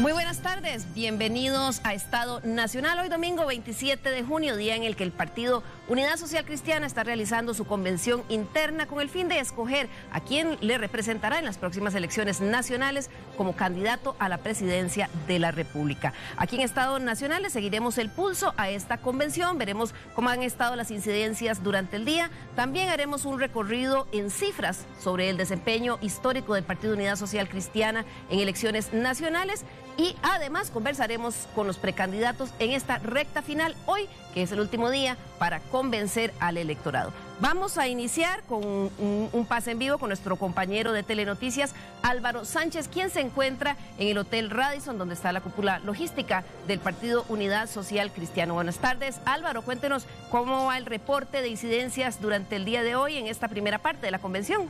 Muy buenas tardes, bienvenidos a Estado Nacional. Hoy domingo 27 de junio, día en el que el Partido Unidad Social Cristiana está realizando su convención interna con el fin de escoger a quien le representará en las próximas elecciones nacionales como candidato a la presidencia de la República. Aquí en Estado Nacional le seguiremos el pulso a esta convención, veremos cómo han estado las incidencias durante el día. También haremos un recorrido en cifras sobre el desempeño histórico del Partido Unidad Social Cristiana en elecciones nacionales. Y además conversaremos con los precandidatos en esta recta final, hoy, que es el último día para convencer al electorado. Vamos a iniciar con un pase en vivo con nuestro compañero de Telenoticias, Álvaro Sánchez, quien se encuentra en el Hotel Radisson, donde está la cúpula logística del Partido Unidad Social Cristiano. Buenas tardes, Álvaro, cuéntenos cómo va el reporte de incidencias durante el día de hoy en esta primera parte de la convención.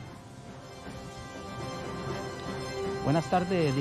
Buenas tardes,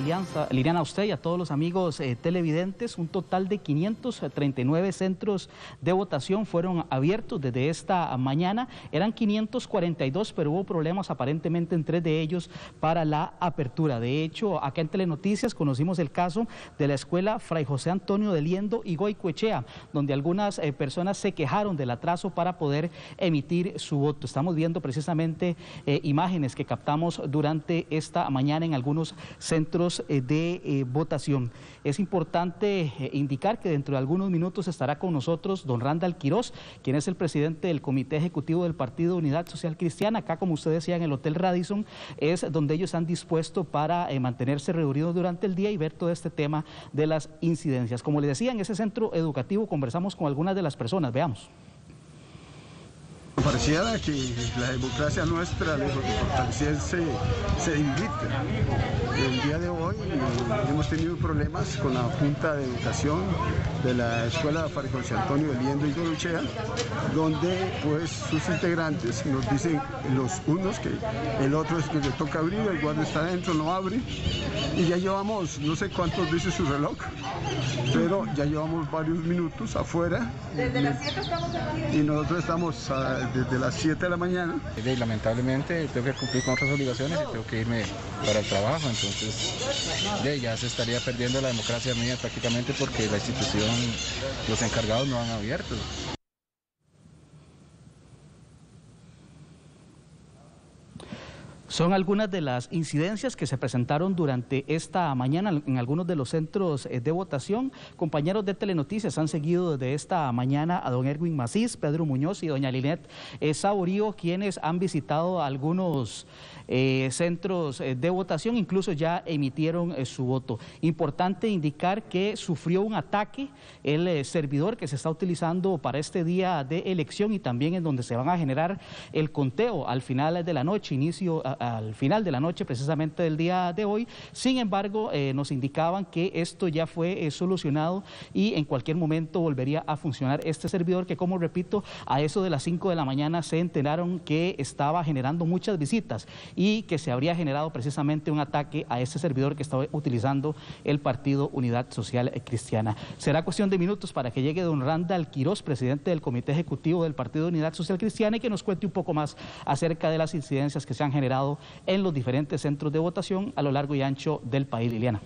Liliana, a usted y a todos los amigos televidentes. Un total de 539 centros de votación fueron abiertos desde esta mañana. Eran 542, pero hubo problemas aparentemente en 3 de ellos para la apertura. De hecho, acá en Telenoticias conocimos el caso de la escuela Fray José Antonio de Liendo y Goicoechea, donde algunas personas se quejaron del atraso para poder emitir su voto. Estamos viendo precisamente imágenes que captamos durante esta mañana en algunos centros de votación. Es importante indicar que dentro de algunos minutos estará con nosotros don Randall Quiroz, quien es el presidente del Comité Ejecutivo del Partido Unidad Social Cristiana. Acá, como usted decía, en el Hotel Radisson es donde ellos han dispuesto para mantenerse reunidos durante el día y ver todo este tema de las incidencias. Como les decía, en ese centro educativo conversamos con algunas de las personas. Veamos. Pareciera que la democracia nuestra, lejos de fortalecerse, se debilita. El día de hoy hemos tenido problemas con la Junta de Educación de la Escuela Fray José Antonio de Liendo y Goicoechea, donde pues sus integrantes nos dicen los unos que el otro es que le toca abrir, el guardia está adentro, no abre, y ya llevamos, no sé cuántos dice su reloj, pero ya llevamos varios minutos afuera. Desde las 7 estamos aquí. Y nosotros estamos desde las 7 de la mañana. Y lamentablemente tengo que cumplir con otras obligaciones y tengo que irme para el trabajo, entonces ya se estaría perdiendo la democracia mía prácticamente porque la institución, los encargados no han abierto. Son algunas de las incidencias que se presentaron durante esta mañana en algunos de los centros de votación. Compañeros de Telenoticias han seguido desde esta mañana a don Erwin Macís, Pedro Muñoz y doña Linet Saborío, quienes han visitado algunos centros de votación, incluso ya emitieron su voto. Importante indicar que sufrió un ataque el servidor que se está utilizando para este día de elección y también en donde se van a generar el conteo al final de la noche, al final de la noche precisamente del día de hoy. Sin embargo, nos indicaban que esto ya fue solucionado y en cualquier momento volvería a funcionar este servidor que, como repito, a eso de las 5 de la mañana se enteraron que estaba generando muchas visitas y que se habría generado precisamente un ataque a este servidor que estaba utilizando el Partido Unidad Social Cristiana. Será cuestión de minutos para que llegue don Randall Quiroz, presidente del Comité Ejecutivo del Partido Unidad Social Cristiana, y que nos cuente un poco más acerca de las incidencias que se han generado en los diferentes centros de votación a lo largo y ancho del país. Liliana.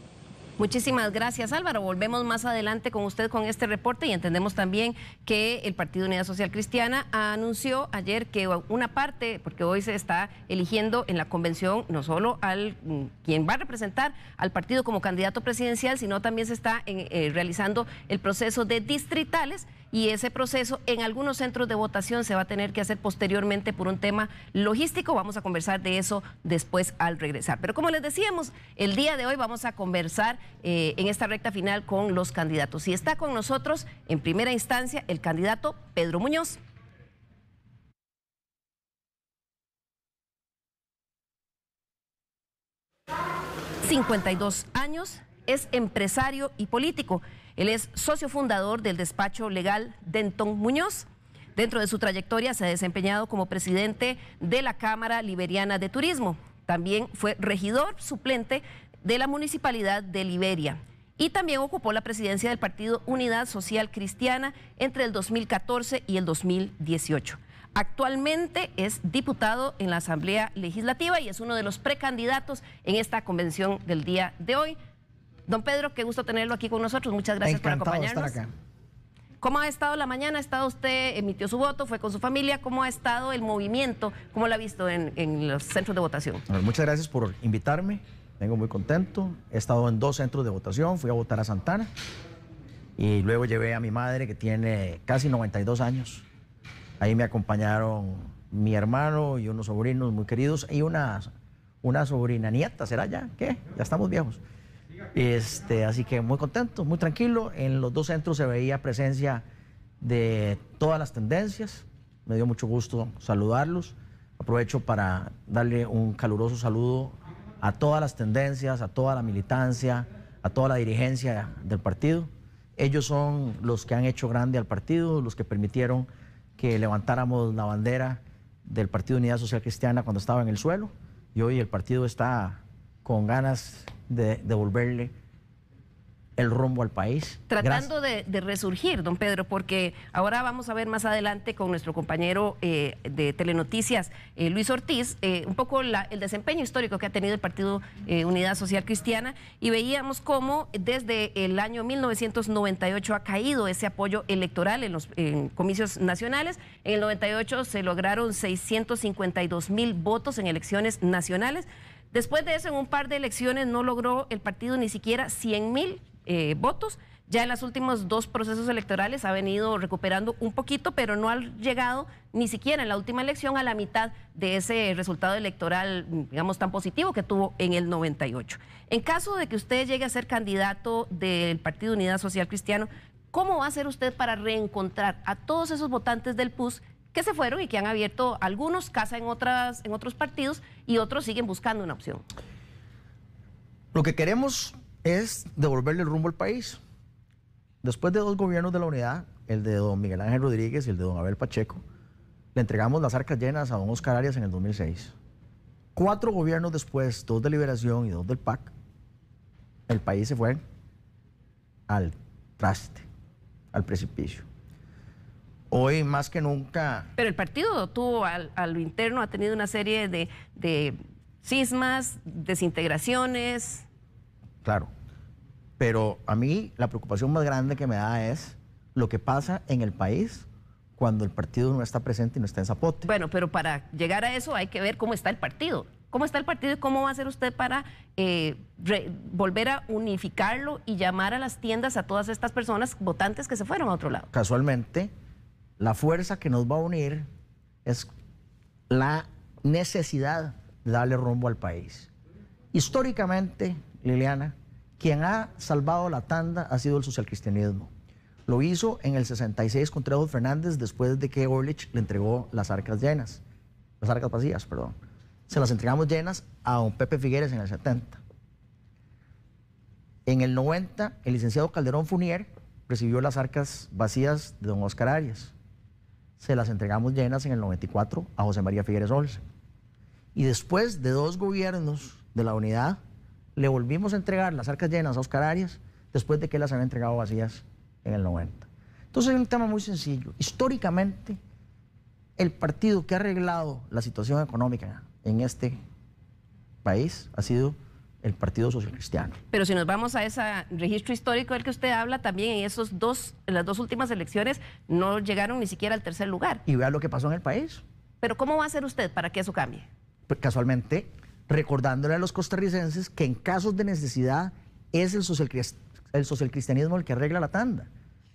Muchísimas gracias, Álvaro. Volvemos más adelante con usted con este reporte y entendemos también que el Partido Unidad Social Cristiana anunció ayer que una parte, porque hoy se está eligiendo en la convención no solo al quien va a representar al partido como candidato presidencial, sino también se está realizando el proceso de distritales, y ese proceso en algunos centros de votación se va a tener que hacer posteriormente por un tema logístico. Vamos a conversar de eso después al regresar. Pero como les decíamos, el día de hoy vamos a conversar en esta recta final con los candidatos. Y está con nosotros en primera instancia el candidato Pedro Muñoz. ...52 años, es empresario y político. Él es socio fundador del despacho legal Denton Muñoz. Dentro de su trayectoria se ha desempeñado como presidente de la Cámara Liberiana de Turismo. También fue regidor suplente de la Municipalidad de Liberia. Y también ocupó la presidencia del Partido Unidad Social Cristiana entre el 2014 y el 2018. Actualmente es diputado en la Asamblea Legislativa y es uno de los precandidatos en esta convención del día de hoy. Don Pedro, qué gusto tenerlo aquí con nosotros. Muchas gracias por acompañarnos. Estar acá. ¿Cómo ha estado la mañana? ¿Ha estado usted, emitió su voto, fue con su familia? ¿Cómo ha estado el movimiento? ¿Cómo lo ha visto en los centros de votación? Bueno, muchas gracias por invitarme. Vengo muy contento. He estado en 2 centros de votación. Fui a votar a Santana y luego llevé a mi madre, que tiene casi 92 años. Ahí me acompañaron mi hermano y unos sobrinos muy queridos y una sobrina nieta. ¿Será ya? ¿Qué? Ya estamos viejos. Así que muy contento, muy tranquilo. En los 2 centros se veía presencia de todas las tendencias. Me dio mucho gusto saludarlos. Aprovecho para darle un caluroso saludo a todas las tendencias, a toda la militancia, a toda la dirigencia del partido. Ellos son los que han hecho grande al partido, los que permitieron que levantáramos la bandera del Partido Unidad Social Cristiana cuando estaba en el suelo, y hoy el partido está con ganas de devolverle el rumbo al país. Tratando de resurgir, don Pedro, porque ahora vamos a ver más adelante con nuestro compañero de Telenoticias, Luis Ortiz, un poco el desempeño histórico que ha tenido el Partido Unidad Social Cristiana, y veíamos cómo desde el año 1998 ha caído ese apoyo electoral en comicios nacionales. En el 98 se lograron 652,000 votos en elecciones nacionales. Después de eso, en un par de elecciones no logró el partido ni siquiera 100,000 votos. Ya en los últimos 2 procesos electorales ha venido recuperando un poquito, pero no ha llegado ni siquiera en la última elección a la mitad de ese resultado electoral, digamos, tan positivo que tuvo en el 98. En caso de que usted llegue a ser candidato del Partido Unidad Social Cristiano, ¿cómo va a hacer usted para reencontrar a todos esos votantes del PUS que se fueron y que han abierto algunos casa en otros partidos y otros siguen buscando una opción? Lo que queremos es devolverle el rumbo al país. Después de 2 gobiernos de la unidad, el de don Miguel Ángel Rodríguez y el de don Abel Pacheco, le entregamos las arcas llenas a don Oscar Arias en el 2006. 4 gobiernos después, 2 de Liberación y 2 del PAC, el país se fue al traste, al precipicio. Hoy más que nunca... Pero el partido tuvo a lo interno, ha tenido una serie de cismas, desintegraciones. Claro, pero a mí la preocupación más grande que me da es lo que pasa en el país cuando el partido no está presente y no está en Zapote. Bueno, pero para llegar a eso hay que ver cómo está el partido. ¿Cómo está el partido y cómo va a hacer usted para volver a unificarlo y llamar a las tiendas a todas estas personas votantes que se fueron a otro lado? Casualmente, la fuerza que nos va a unir es la necesidad de darle rumbo al país. Históricamente, Liliana, quien ha salvado la tanda ha sido el socialcristianismo. Lo hizo en el 66 con Trejo Fernández, después de que Orlich le entregó las arcas vacías, perdón. Se las entregamos llenas a don Pepe Figueres en el 70. En el 90, el licenciado Calderón Funier recibió las arcas vacías de don Oscar Arias. Se las entregamos llenas en el 94 a José María Figueres Olsen. Y después de 2 gobiernos de la unidad, le volvimos a entregar las arcas llenas a Oscar Arias, después de que las había entregado vacías en el 90. Entonces hay un tema muy sencillo. Históricamente, el partido que ha arreglado la situación económica en este país ha sido el Partido Social Cristiano. Pero si nos vamos a ese registro histórico del que usted habla, también en las 2 últimas elecciones no llegaron ni siquiera al 3er lugar. Y vea lo que pasó en el país. Pero ¿cómo va a hacer usted para que eso cambie? Pues casualmente, recordándole a los costarricenses que en casos de necesidad es el socialcristianismo el que arregla la tanda.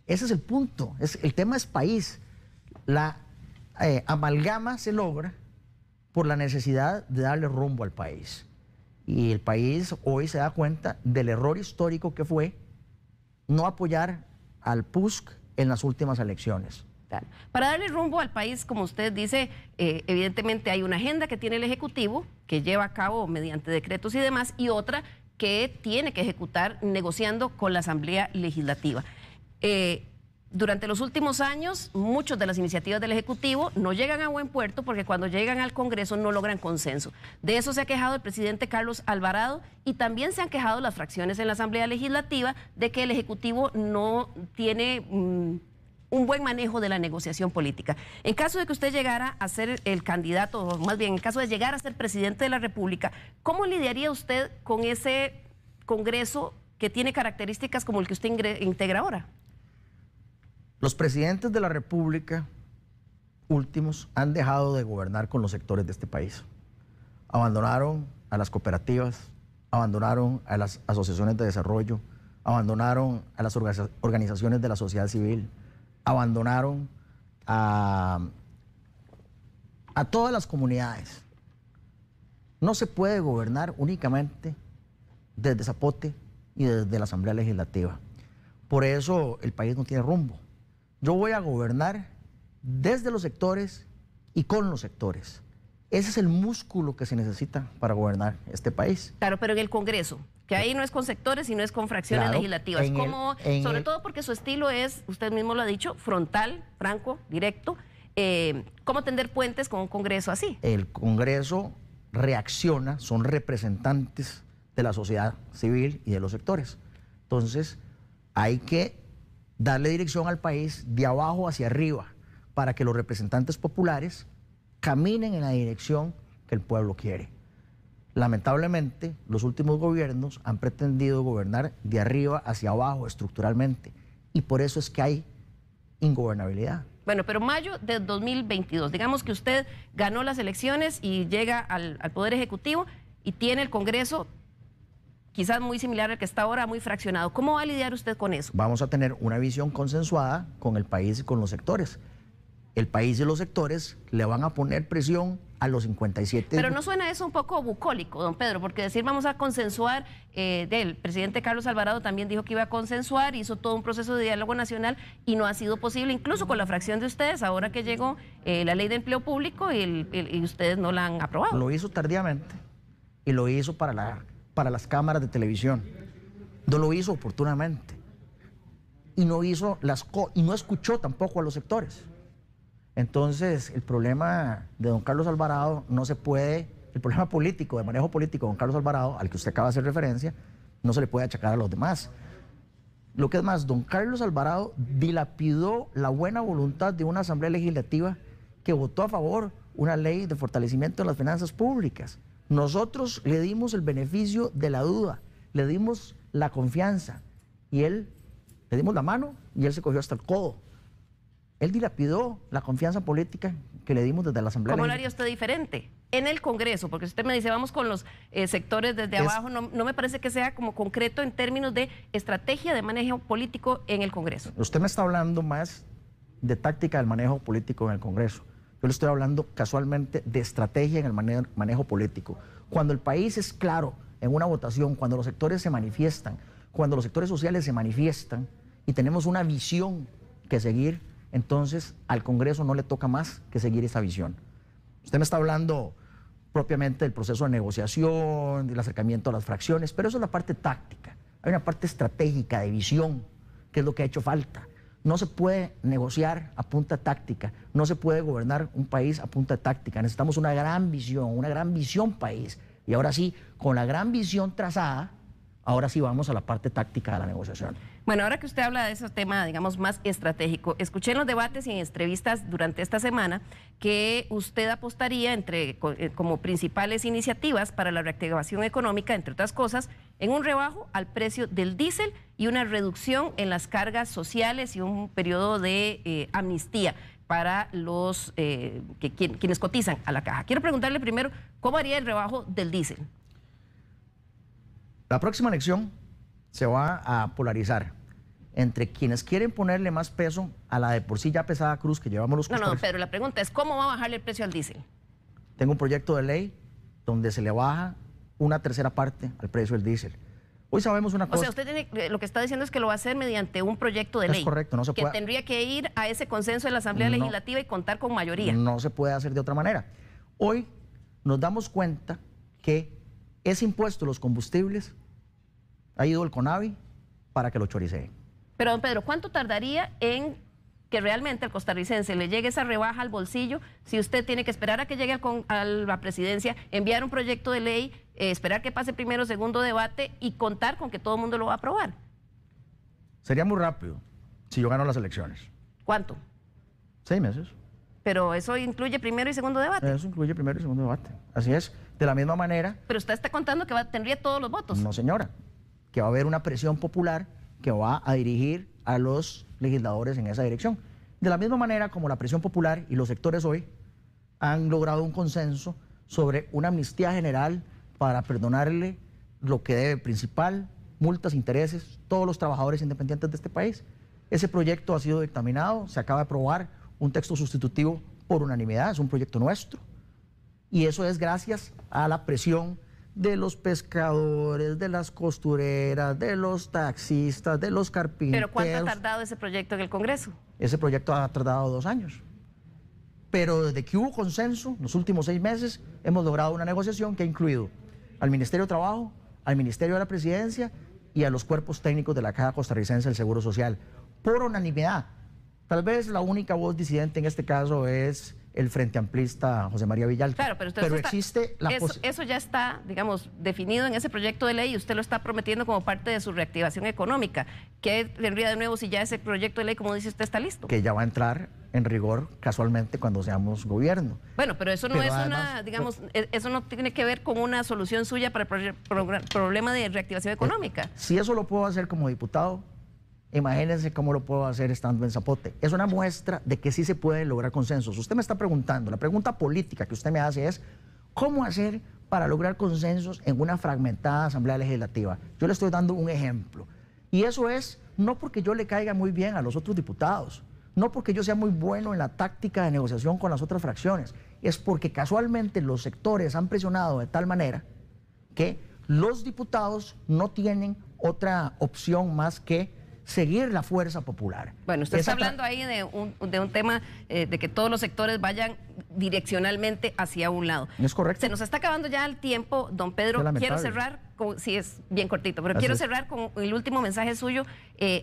Ese es el punto. El tema es país. La amalgama se logra por la necesidad de darle rumbo al país. Y el país hoy se da cuenta del error histórico que fue no apoyar al PUSC en las últimas elecciones. Claro. Para darle rumbo al país, como usted dice, evidentemente hay una agenda que tiene el Ejecutivo, que lleva a cabo mediante decretos y demás, y otra que tiene que ejecutar negociando con la Asamblea Legislativa. Durante los últimos años, muchas de las iniciativas del Ejecutivo no llegan a buen puerto porque cuando llegan al Congreso no logran consenso. De eso se ha quejado el presidente Carlos Alvarado y también se han quejado las fracciones en la Asamblea Legislativa de que el Ejecutivo no tiene un buen manejo de la negociación política. En caso de que usted llegara a ser el candidato, o más bien en caso de llegar a ser presidente de la República, ¿cómo lidiaría usted con ese Congreso que tiene características como el que usted integra ahora? Los presidentes de la República últimos han dejado de gobernar con los sectores de este país. Abandonaron a las cooperativas, abandonaron a las asociaciones de desarrollo, abandonaron a las organizaciones de la sociedad civil, abandonaron a todas las comunidades. No se puede gobernar únicamente desde Zapote y desde la Asamblea Legislativa. Por eso el país no tiene rumbo. Yo voy a gobernar desde los sectores y con los sectores. Ese es el músculo que se necesita para gobernar este país. Claro, pero en el Congreso, que ahí no es con sectores, sino es con fracciones legislativas. Sobre todo porque su estilo es, usted mismo lo ha dicho, frontal, franco, directo. ¿Cómo tender puentes con un Congreso así? El Congreso reacciona, son representantes de la sociedad civil y de los sectores. Entonces, hay que darle dirección al país de abajo hacia arriba para que los representantes populares caminen en la dirección que el pueblo quiere. Lamentablemente, los últimos gobiernos han pretendido gobernar de arriba hacia abajo estructuralmente y por eso es que hay ingobernabilidad. Bueno, pero mayo de 2022, digamos que usted ganó las elecciones y llega al Poder Ejecutivo y tiene el Congreso quizás muy similar al que está ahora, muy fraccionado. ¿Cómo va a lidiar usted con eso? Vamos a tener una visión consensuada con el país y con los sectores. El país y los sectores le van a poner presión a los 57... Pero ¿no suena eso un poco bucólico, don Pedro? Porque decir vamos a consensuar, el presidente Carlos Alvarado también dijo que iba a consensuar, hizo todo un proceso de diálogo nacional y no ha sido posible, incluso con la fracción de ustedes, ahora que llegó la ley de empleo público y ustedes no la han aprobado. Lo hizo tardíamente y lo hizo para las cámaras de televisión. No lo hizo oportunamente y no escuchó tampoco a los sectores. Entonces, el problema de don Carlos Alvarado no se puede, el problema político, de manejo político de don Carlos Alvarado, al que usted acaba de hacer referencia, no se le puede achacar a los demás. Lo que es más, don Carlos Alvarado dilapidó la buena voluntad de una asamblea legislativa que votó a favor una ley de fortalecimiento de las finanzas públicas. Nosotros le dimos el beneficio de la duda, le dimos la confianza y le dimos la mano y él se cogió hasta el codo. Él dilapidó la confianza política que le dimos desde la Asamblea. ¿Cómo lo haría usted diferente? En el Congreso, porque usted me dice, vamos con los sectores desde abajo, no me parece que sea como concreto en términos de estrategia de manejo político en el Congreso. Usted me está hablando más de táctica del manejo político en el Congreso. Yo le estoy hablando casualmente de estrategia en el manejo político. Cuando el país es claro en una votación, cuando los sectores se manifiestan, cuando los sectores sociales se manifiestan y tenemos una visión que seguir, entonces al Congreso no le toca más que seguir esa visión. Usted me está hablando propiamente del proceso de negociación, del acercamiento a las fracciones, pero eso es la parte táctica. Hay una parte estratégica de visión, que es lo que ha hecho falta. No se puede negociar a punta táctica, no se puede gobernar un país a punta táctica. Necesitamos una gran visión país. Y ahora sí, con la gran visión trazada, ahora sí vamos a la parte táctica de la negociación. Bueno, ahora que usted habla de ese tema, digamos, más estratégico, escuché en los debates y en entrevistas durante esta semana que usted apostaría como principales iniciativas para la reactivación económica, entre otras cosas, en un rebajo al precio del diésel y una reducción en las cargas sociales y un periodo de amnistía para los quienes cotizan a la caja. Quiero preguntarle primero, ¿cómo haría el rebajo del diésel? La próxima elección se va a polarizar entre quienes quieren ponerle más peso a la de por sí ya pesada cruz que llevamos los costarricenses. No, Pedro, la pregunta es, ¿cómo va a bajarle el precio al diésel? Tengo un proyecto de ley donde se le baja una tercera parte al precio del diésel. Hoy sabemos una cosa. O sea, usted lo que está diciendo es que lo va a hacer mediante un proyecto de ley. Es correcto, no se puede. Que tendría que ir a ese consenso de la Asamblea Legislativa y contar con mayoría. No se puede hacer de otra manera. Hoy nos damos cuenta que ese impuesto a los combustibles ha ido el CONAVI para que lo choricee. Pero, don Pedro, ¿cuánto tardaría en que realmente al costarricense le llegue esa rebaja al bolsillo si usted tiene que esperar a que llegue a la presidencia, enviar un proyecto de ley, esperar que pase primero, segundo debate y contar con que todo el mundo lo va a aprobar? Sería muy rápido si yo gano las elecciones. ¿Cuánto? 6 meses. Pero eso incluye primero y segundo debate. Eso incluye primero y segundo debate. Así es. De la misma manera. Pero usted está contando que tendría todos los votos. No, señora. que va a haber una presión popular que va a dirigir a los legisladores en esa dirección. De la misma manera como la presión popular y los sectores hoy han logrado un consenso sobre una amnistía general para perdonarle lo que debe principal, multas, intereses, todos los trabajadores independientes de este país. Ese proyecto ha sido dictaminado, se acaba de aprobar un texto sustitutivo por unanimidad, es un proyecto nuestro, y eso es gracias a la presión de los pescadores, de las costureras, de los taxistas, de los carpinteros. ¿Pero cuánto ha tardado ese proyecto en el Congreso? Ese proyecto ha tardado 2 años. Pero desde que hubo consenso, los últimos 6 meses, hemos logrado una negociación que ha incluido al Ministerio de Trabajo, al Ministerio de la Presidencia y a los cuerpos técnicos de la Caja Costarricense del Seguro Social, por unanimidad. Tal vez la única voz disidente en este caso es el Frente Amplista José María Villalta. Claro, pero existe la eso ya está, digamos, definido en ese proyecto de ley y usted lo está prometiendo como parte de su reactivación económica. ¿Qué tendría de nuevo si ya ese proyecto de ley, como dice usted, está listo? Que ya va a entrar en rigor casualmente cuando seamos gobierno. Bueno, pero eso no es una, digamos, eso no tiene que ver con una solución suya para el problema de reactivación económica. Si eso lo puedo hacer como diputado, imagínense cómo lo puedo hacer estando en Zapote. Es una muestra de que sí se puede lograr consensos. Usted me está preguntando, la pregunta política que usted me hace es, ¿cómo hacer para lograr consensos en una fragmentada Asamblea Legislativa? Yo le estoy dando un ejemplo. Y eso es no porque yo le caiga muy bien a los otros diputados, no porque yo sea muy bueno en la táctica de negociación con las otras fracciones, es porque casualmente los sectores han presionado de tal manera que los diputados no tienen otra opción más que seguir la fuerza popular. Bueno, usted está hablando ahí de un tema de que todos los sectores vayan direccionalmente hacia un lado. Es correcto. Se nos está acabando ya el tiempo, don Pedro. Quiero cerrar con, sí, es bien cortito, pero quiero cerrar con el último mensaje suyo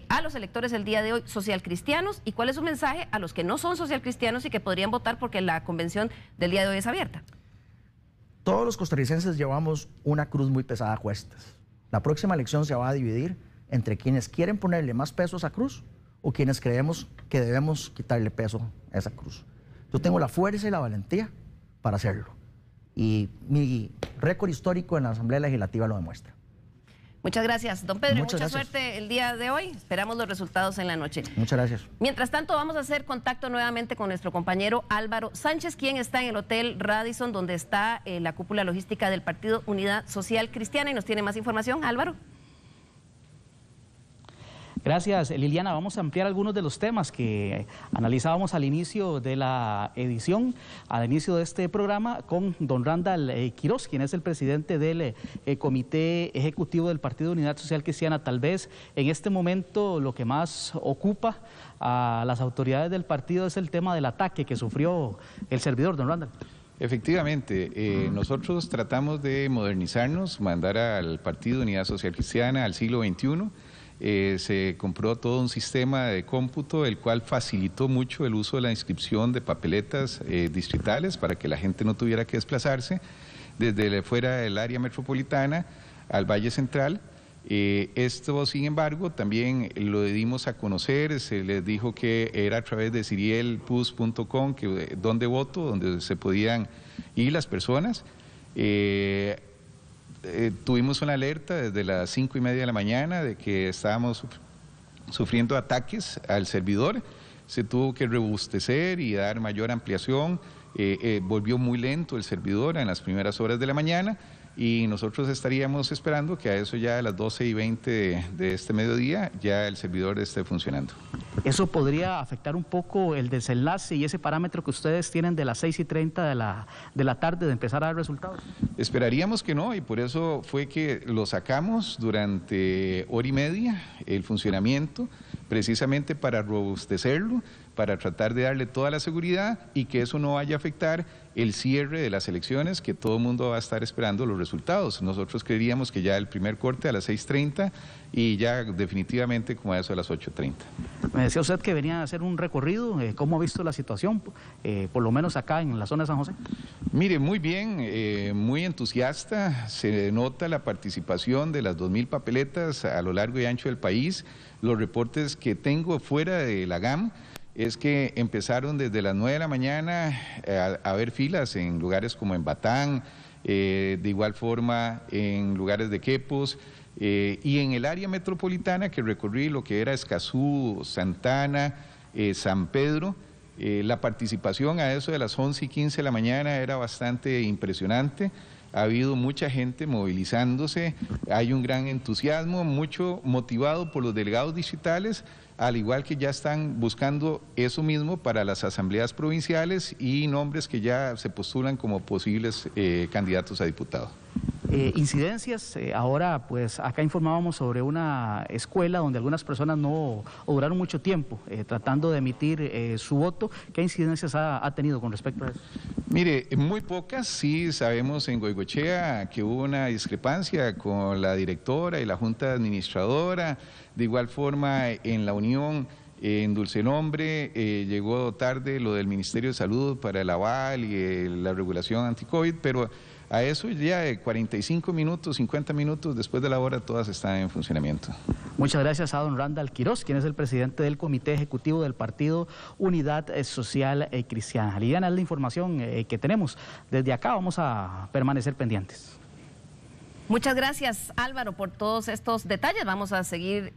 a los electores el día de hoy, socialcristianos, y cuál es su mensaje a los que no son socialcristianos y que podrían votar porque la convención del día de hoy es abierta. Todos los costarricenses llevamos una cruz muy pesada a cuestas. La próxima elección se va a dividir entre quienes quieren ponerle más peso a esa cruz o quienes creemos que debemos quitarle peso a esa cruz. Yo tengo la fuerza y la valentía para hacerlo. Y mi récord histórico en la Asamblea Legislativa lo demuestra. Muchas gracias, don Pedro. Mucha suerte el día de hoy. Esperamos los resultados en la noche. Muchas gracias. Mientras tanto, vamos a hacer contacto nuevamente con nuestro compañero Álvaro Sánchez, quien está en el Hotel Radisson, donde está la cúpula logística del Partido Unidad Social Cristiana, y nos tiene más información. Álvaro. Gracias, Liliana. Vamos a ampliar algunos de los temas que analizábamos al inicio de la edición, al inicio de este programa, con don Randall Quiroz, quien es el presidente del Comité Ejecutivo del Partido Unidad Social Cristiana. Tal vez en este momento lo que más ocupa a las autoridades del partido es el tema del ataque que sufrió el servidor, don Randall. Efectivamente, nosotros tratamos de modernizarnos, mandar al Partido Unidad Social Cristiana al siglo XXI. Se compró todo un sistema de cómputo, el cual facilitó mucho el uso de la inscripción de papeletas distritales para que la gente no tuviera que desplazarse desde fuera del área metropolitana al Valle Central. Esto, sin embargo, también lo dimos a conocer, se les dijo que era a través de cirielpus.com, donde voto, donde se podían ir las personas. Tuvimos una alerta desde las 5:30 de la mañana de que estábamos sufriendo ataques al servidor. Se tuvo que robustecer y dar mayor ampliación. Volvió muy lento el servidor en las primeras horas de la mañana y nosotros estaríamos esperando que a eso ya a las 12:20 de este mediodía ya el servidor esté funcionando. ¿Eso podría afectar un poco el desenlace y ese parámetro que ustedes tienen de las 6:30 de la tarde de empezar a dar resultados? Esperaríamos que no, y por eso fue que lo sacamos durante hora y media el funcionamiento, precisamente para robustecerlo, para tratar de darle toda la seguridad y que eso no vaya a afectar el cierre de las elecciones, que todo el mundo va a estar esperando los resultados. Nosotros creeríamos que ya el primer corte a las 6:30 y ya definitivamente como a eso a las 8:30. Me decía usted que venía a hacer un recorrido. ¿Cómo ha visto la situación, por lo menos acá en la zona de San José? Mire, muy bien, muy entusiasta. Se nota la participación de las 2,000 papeletas a lo largo y ancho del país. Los reportes que tengo fuera de la GAM es que empezaron desde las 9 de la mañana a haber filas en lugares como en Batán, de igual forma en lugares de Quepos, Y en el área metropolitana que recorrí, lo que era Escazú, Santana, San Pedro, la participación a eso de las 11:15 de la mañana era bastante impresionante. Ha habido mucha gente movilizándose, hay un gran entusiasmo, mucho motivado por los delegados distritales, al igual que ya están buscando eso mismo para las asambleas provinciales y nombres que ya se postulan como posibles candidatos a diputados. Incidencias, ahora pues acá informábamos sobre una escuela donde algunas personas no duraron mucho tiempo tratando de emitir su voto. ¿Qué incidencias ha tenido con respecto a eso? Mire, muy pocas, sí sabemos en Goicoechea que hubo una discrepancia con la directora y la junta administradora, de igual forma en la Unión, en Dulce Nombre, llegó tarde lo del Ministerio de Salud para el aval y la regulación anti-COVID, pero a eso ya de 45 minutos, 50 minutos después de la hora todas están en funcionamiento. Muchas gracias a don Randall Quiroz, quien es el presidente del Comité Ejecutivo del Partido Unidad Social Cristiana. Liliana, es la información que tenemos. Desde acá vamos a permanecer pendientes. Muchas gracias, Álvaro, por todos estos detalles. Vamos a seguir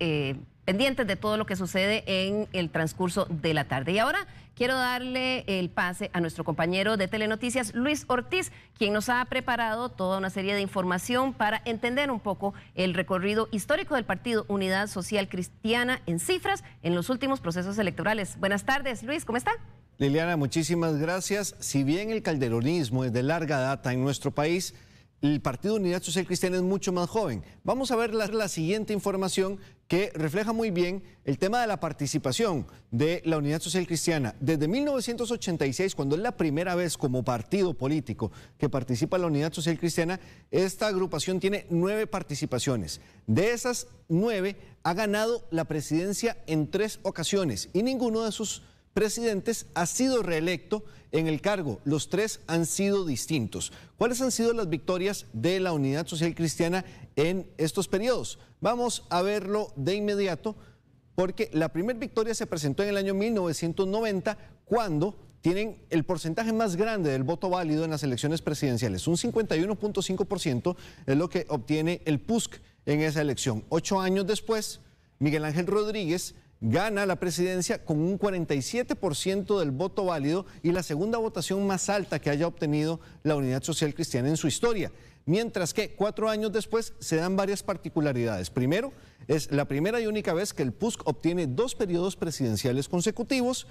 pendientes de todo lo que sucede en el transcurso de la tarde. Y ahora quiero darle el pase a nuestro compañero de Telenoticias, Luis Ortiz, quien nos ha preparado toda una serie de información para entender un poco el recorrido histórico del Partido Unidad Social Cristiana en cifras en los últimos procesos electorales. Buenas tardes, Luis, ¿cómo está? Liliana, muchísimas gracias. Si bien el calderonismo es de larga data en nuestro país, el Partido Unidad Social Cristiana es mucho más joven. Vamos a ver la siguiente información que refleja muy bien el tema de la participación de la Unidad Social Cristiana. Desde 1986, cuando es la primera vez como partido político que participa la Unidad Social Cristiana, esta agrupación tiene 9 participaciones. De esas 9 ha ganado la presidencia en 3 ocasiones y ninguno de sus presidentes ha sido reelecto en el cargo. Los 3 han sido distintos. ¿Cuáles han sido las victorias de la Unidad Social Cristiana en estos periodos? Vamos a verlo de inmediato, porque la primera victoria se presentó en el año 1990, cuando tienen el porcentaje más grande del voto válido en las elecciones presidenciales. Un 51.5% es lo que obtiene el PUSC en esa elección. 8 años después, Miguel Ángel Rodríguez gana la presidencia con un 47% del voto válido y la segunda votación más alta que haya obtenido la Unidad Social Cristiana en su historia. Mientras que 4 años después se dan varias particularidades. Primero, es la primera y única vez que el PUSC obtiene 2 periodos presidenciales consecutivos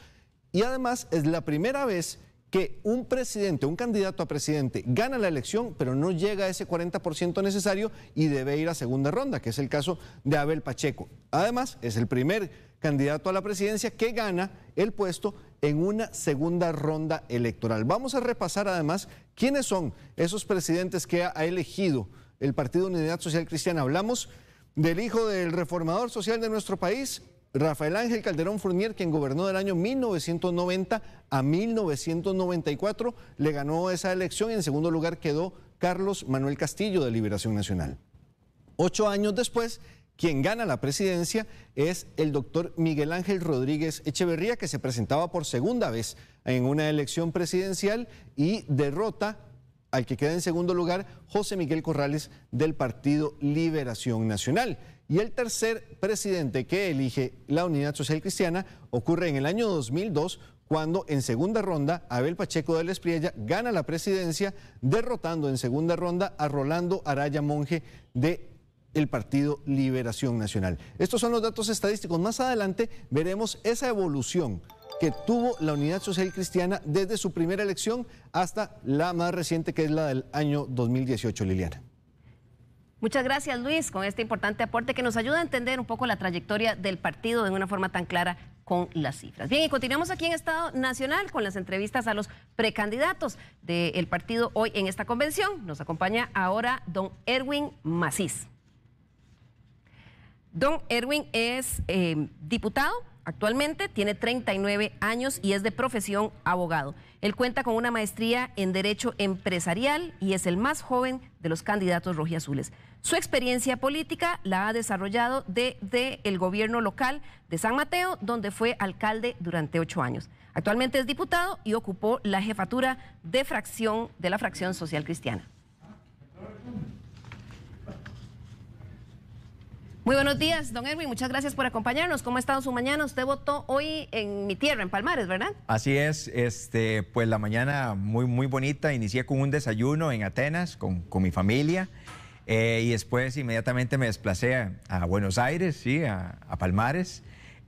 y además es la primera vez que un presidente, un candidato a presidente gana la elección, pero no llega a ese 40% necesario y debe ir a segunda ronda, que es el caso de Abel Pacheco. Además, es el primer candidato a la presidencia que gana el puesto en una segunda ronda electoral. Vamos a repasar además quiénes son esos presidentes que ha elegido el Partido Unidad Social Cristiana. Hablamos del hijo del reformador social de nuestro país, Rafael Ángel Calderón Fournier, quien gobernó del año 1990 a 1994, le ganó esa elección y en segundo lugar quedó Carlos Manuel Castillo de Liberación Nacional. 8 años después, quien gana la presidencia es el doctor Miguel Ángel Rodríguez Echeverría, que se presentaba por segunda vez en una elección presidencial y derrota al que queda en segundo lugar, José Miguel Corrales del Partido Liberación Nacional. Y el tercer presidente que elige la Unidad Social Cristiana ocurre en el año 2002, cuando en segunda ronda Abel Pacheco de la Espriella gana la presidencia, derrotando en segunda ronda a Rolando Araya Monge del Partido Liberación Nacional. Estos son los datos estadísticos. Más adelante veremos esa evolución que tuvo la Unidad Social Cristiana desde su primera elección hasta la más reciente, que es la del año 2018, Liliana. Muchas gracias, Luis, con este importante aporte que nos ayuda a entender un poco la trayectoria del partido de una forma tan clara con las cifras. Bien, y continuamos aquí en Estado Nacional con las entrevistas a los precandidatos del partido hoy en esta convención. Nos acompaña ahora don Erwin Macís. Don Erwin es diputado. Actualmente tiene 39 años y es de profesión abogado. Él cuenta con una maestría en Derecho Empresarial y es el más joven de los candidatos rojiazules. Su experiencia política la ha desarrollado desde el gobierno local de San Mateo, donde fue alcalde durante 8 años. Actualmente es diputado y ocupó la jefatura de la fracción social cristiana. Muy buenos días, don Erwin. Muchas gracias por acompañarnos. ¿Cómo ha estado su mañana? Usted votó hoy en mi tierra, en Palmares, ¿verdad? Así es. Pues la mañana muy bonita. Inicié con un desayuno en Atenas con mi familia. Y después inmediatamente me desplacé a Buenos Aires, sí, a Palmares.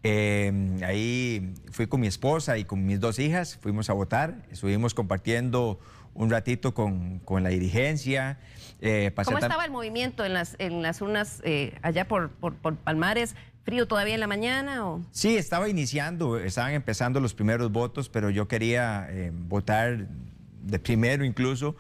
Ahí fui con mi esposa y con mis 2 hijas. Fuimos a votar. Estuvimos compartiendo un ratito con la dirigencia. ¿Cómo estaba el movimiento en las urnas allá por Palmares? ¿Frío todavía en la mañana? ¿O? Sí, estaban empezando los primeros votos, pero yo quería votar de primero incluso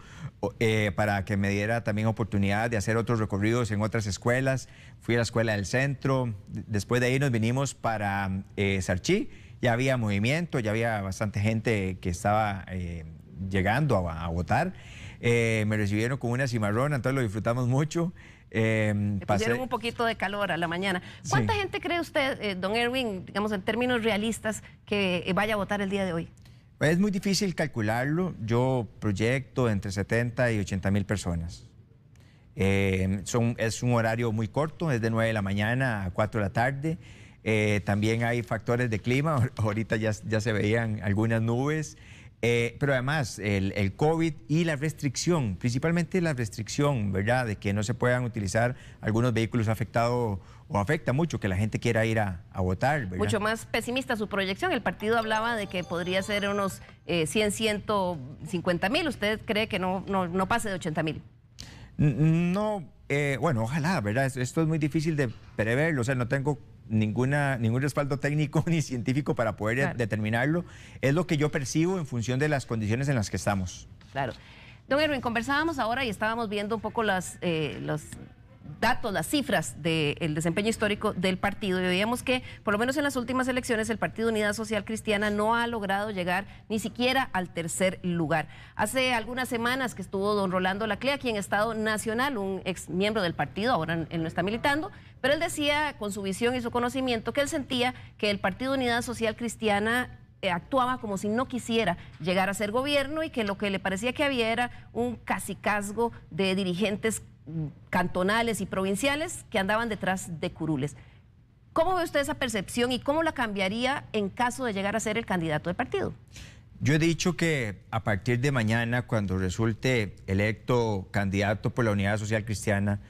para que me diera también oportunidad de hacer otros recorridos en otras escuelas. Fui a la escuela del centro. Después de ahí nos vinimos para Sarchí. Ya había movimiento, ya había bastante gente que estaba llegando a votar. Me recibieron con una cimarrona, entonces lo disfrutamos mucho. Le pusieron un poquito de calor a la mañana. ¿Cuánta gente cree usted, don Erwin, digamos en términos realistas, que vaya a votar el día de hoy? Es muy difícil calcularlo. Yo proyecto entre 70 y 80 mil personas. Es un horario muy corto, es de 9 de la mañana a 4 de la tarde. También hay factores de clima. Ahorita ya se veían algunas nubes. Pero además el COVID y la restricción, principalmente la restricción, ¿verdad?, de que no se puedan utilizar algunos vehículos afectados o afecta mucho que la gente quiera ir a votar, ¿verdad? Mucho más pesimista su proyección. El partido hablaba de que podría ser unos 150 mil. ¿Usted cree que no pase de 80 mil? No, bueno, ojalá, ¿verdad? Esto es muy difícil de preverlo, o sea, no tengo ningún respaldo técnico ni científico para poder determinarlo. Es lo que yo percibo en función de las condiciones en las que estamos. Claro. Don Erwin, conversábamos ahora y estábamos viendo un poco los datos, las cifras del desempeño histórico del partido, y veíamos que por lo menos en las últimas elecciones el Partido Unidad Social Cristiana no ha logrado llegar ni siquiera al 3er lugar. Hace algunas semanas que estuvo don Rolando Laclea aquí en Estado Nacional, un ex miembro del partido, ahora él no está militando, pero él decía con su visión y su conocimiento que él sentía que el Partido Unidad Social Cristiana actuaba como si no quisiera llegar a ser gobierno y que lo que le parecía que había era un cacicazgo de dirigentes cantonales y provinciales que andaban detrás de curules. ¿Cómo ve usted esa percepción y cómo la cambiaría en caso de llegar a ser el candidato del partido? Yo he dicho que a partir de mañana, cuando resulte electo candidato por la Unidad Social Cristiana,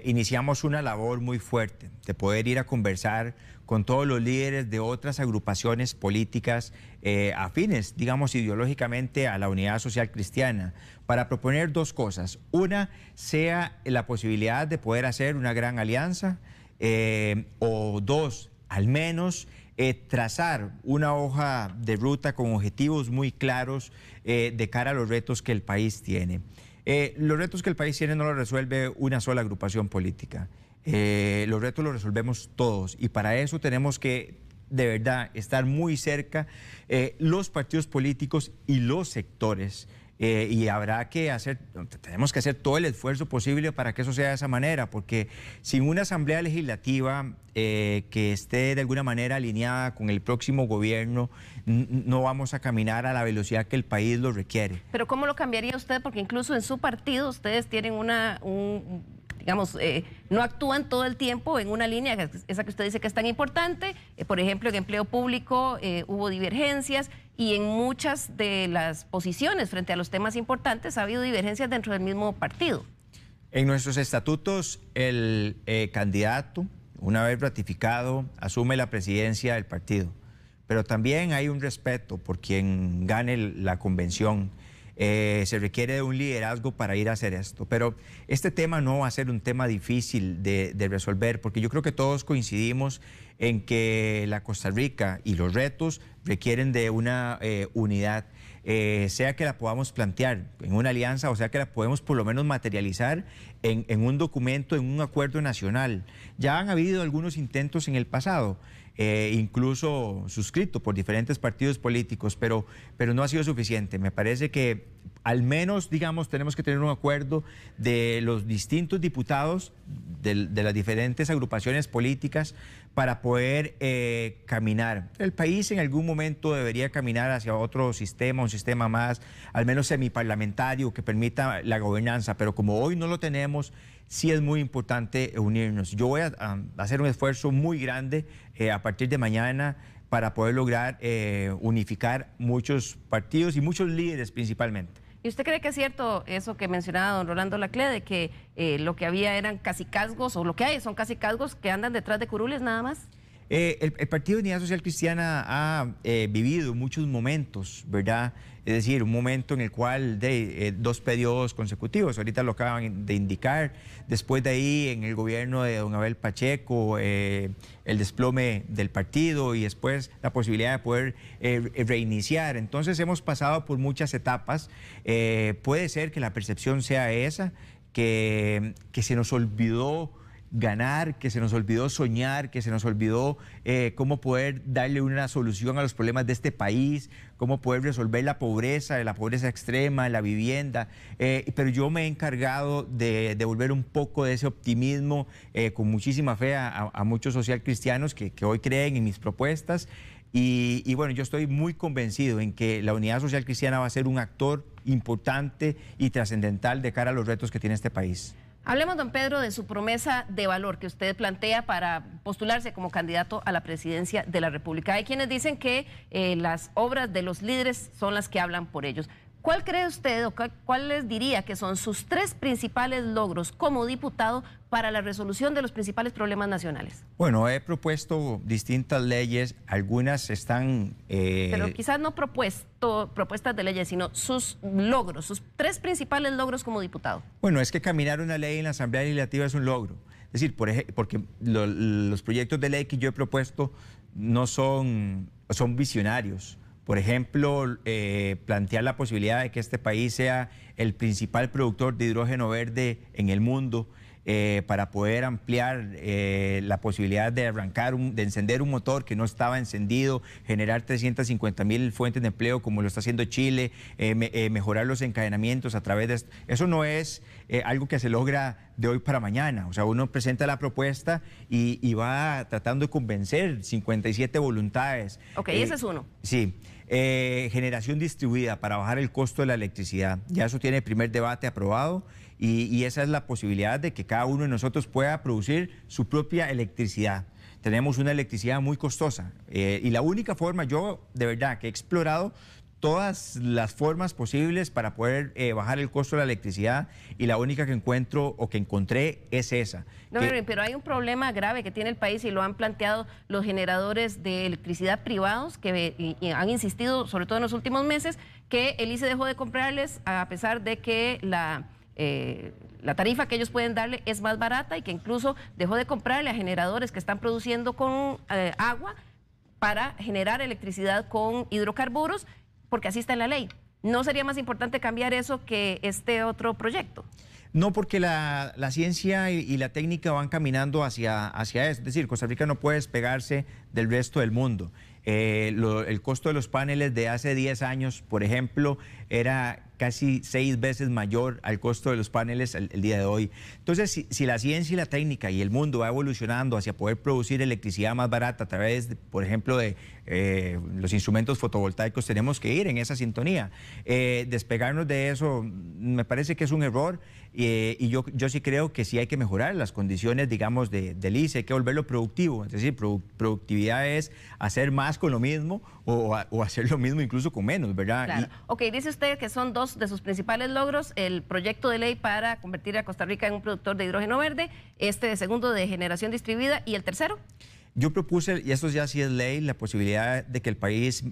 iniciamos una labor muy fuerte de poder ir a conversar con todos los líderes de otras agrupaciones políticas afines, digamos, ideológicamente a la Unidad Social Cristiana, para proponer 2 cosas. Una, sea la posibilidad de poder hacer una gran alianza, o 2, al menos, trazar una hoja de ruta con objetivos muy claros de cara a los retos que el país tiene. Los retos que el país tiene no los resuelve una sola agrupación política. Los retos los resolvemos todos y para eso tenemos que, de verdad, estar muy cerca los partidos políticos y los sectores. Y tenemos que hacer todo el esfuerzo posible para que eso sea de esa manera, porque sin una asamblea legislativa que esté de alguna manera alineada con el próximo gobierno, no vamos a caminar a la velocidad que el país lo requiere. Pero ¿cómo lo cambiaría usted? Porque incluso en su partido ustedes tienen digamos, no actúan todo el tiempo en una línea, esa que usted dice que es tan importante. Por ejemplo, en empleo público hubo divergencias y en muchas de las posiciones frente a los temas importantes ha habido divergencias dentro del mismo partido. En nuestros estatutos, el candidato, una vez ratificado, asume la presidencia del partido. Pero también hay un respeto por quien gane la convención. Se requiere de un liderazgo para ir a hacer esto. Pero este tema no va a ser un tema difícil de resolver, porque yo creo que todos coincidimos en que la Costa Rica y los retos requieren de una unidad, sea que la podamos plantear en una alianza o sea que la podemos por lo menos materializar en un documento, en un acuerdo nacional. Ya han habido algunos intentos en el pasado, incluso suscrito por diferentes partidos políticos, pero no ha sido suficiente. Me parece que al menos, digamos, tenemos que tener un acuerdo de los distintos diputados de las diferentes agrupaciones políticas para poder caminar. El país en algún momento debería caminar hacia otro sistema, un sistema más, al menos semiparlamentario, que permita la gobernanza, pero como hoy no lo tenemos, sí es muy importante unirnos. Yo voy a hacer un esfuerzo muy grande a partir de mañana para poder lograr unificar muchos partidos y muchos líderes principalmente. ¿Y usted cree que es cierto eso que mencionaba don Rolando Laclé, de que lo que había eran cacicazgos, o lo que hay son cacicazgos que andan detrás de curules nada más? El Partido de Unidad Social Cristiana ha vivido muchos momentos, ¿verdad? Es decir, un momento en el cual dos periodos consecutivos, ahorita lo acaban de indicar, después de ahí en el gobierno de don Abel Pacheco, el desplome del partido y después la posibilidad de poder reiniciar. Entonces hemos pasado por muchas etapas. Puede ser que la percepción sea esa, que se nos olvidó ganar, que se nos olvidó soñar, que se nos olvidó cómo poder darle una solución a los problemas de este país, cómo poder resolver la pobreza extrema, la vivienda. Pero yo me he encargado de devolver un poco de ese optimismo con muchísima fe a muchos socialcristianos que hoy creen en mis propuestas. Y bueno, yo estoy muy convencido en que la Unidad Social Cristiana va a ser un actor importante y trascendental de cara a los retos que tiene este país. Hablemos, don Pedro, de su promesa de valor que usted plantea para postularse como candidato a la presidencia de la República. Hay quienes dicen que las obras de los líderes son las que hablan por ellos. ¿Cuál cree usted o cuál les diría que son sus 3 principales logros como diputado para la resolución de los principales problemas nacionales? Bueno, he propuesto distintas leyes, algunas están... Pero quizás no propuestas de leyes, sino sus logros, sus 3 principales logros como diputado. Bueno, es que caminar una ley en la Asamblea Legislativa es un logro. Es decir, porque los proyectos de ley que yo he propuesto no son visionarios. Por ejemplo, plantear la posibilidad de que este país sea el principal productor de hidrógeno verde en el mundo, para poder ampliar la posibilidad de de encender un motor que no estaba encendido, generar 350.000 fuentes de empleo como lo está haciendo Chile, mejorar los encadenamientos a través de esto. Eso no es algo que se logra de hoy para mañana. O sea, uno presenta la propuesta y va tratando de convencer 57 voluntades. Ok, ese es uno. Sí. Generación distribuida para bajar el costo de la electricidad. Ya eso tiene el primer debate aprobado y esa es la posibilidad de que cada uno de nosotros pueda producir su propia electricidad. Tenemos una electricidad muy costosa y la única forma, yo de verdad que he explorado todas las formas posibles para poder bajar el costo de la electricidad y la única que encuentro o que encontré es esa. No, pero hay un problema grave que tiene el país y lo han planteado los generadores de electricidad privados que y han insistido, sobre todo en los últimos meses, que el ICE dejó de comprarles a pesar de que la tarifa que ellos pueden darle es más barata y que incluso dejó de comprarle a generadores que están produciendo con agua para generar electricidad con hidrocarburos, porque así está en la ley. ¿No sería más importante cambiar eso que este otro proyecto? No, porque la ciencia y la técnica van caminando hacia eso. Es decir, Costa Rica no puede despegarse del resto del mundo. El costo de los paneles de hace 10 años, por ejemplo, era casi 6 veces mayor al costo de los paneles el día de hoy. Entonces, si la ciencia y la técnica y el mundo va evolucionando hacia poder producir electricidad más barata a través, por ejemplo, de los instrumentos fotovoltaicos, tenemos que ir en esa sintonía. Despegarnos de eso me parece que es un error y yo sí creo que sí hay que mejorar las condiciones, digamos, del ICE, hay que volverlo productivo. Es decir, productividad es hacer más con lo mismo o hacer lo mismo incluso con menos, ¿verdad? Claro. Ok, dice usted que son 2 de sus principales logros, el proyecto de ley para convertir a Costa Rica en un productor de hidrógeno verde, de segundo de generación distribuida, ¿y el tercero? Yo propuse, y esto ya sí es ley, la posibilidad de que el país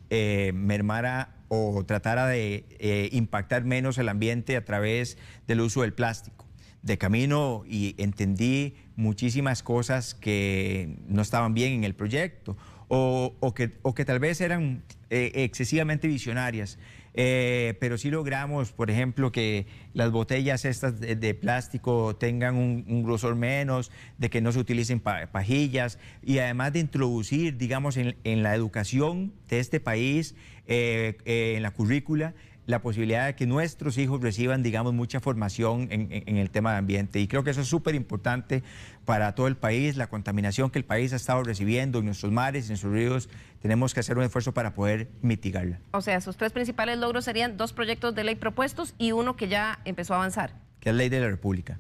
mermara o tratara de impactar menos el ambiente a través del uso del plástico. De camino y entendí muchísimas cosas que no estaban bien en el proyecto o que tal vez eran excesivamente visionarias. Pero sí logramos, por ejemplo, que las botellas estas de plástico tengan un grosor menos, de que no se utilicen pajillas y además de introducir, digamos, en la educación de este país, en la currícula, la posibilidad de que nuestros hijos reciban, digamos, mucha formación en el tema de ambiente. Y creo que eso es súper importante para todo el país, la contaminación que el país ha estado recibiendo en nuestros mares, en nuestros ríos, tenemos que hacer un esfuerzo para poder mitigarla. O sea, sus 3 principales logros serían 2 proyectos de ley propuestos y uno que ya empezó a avanzar. Que es Ley de la República.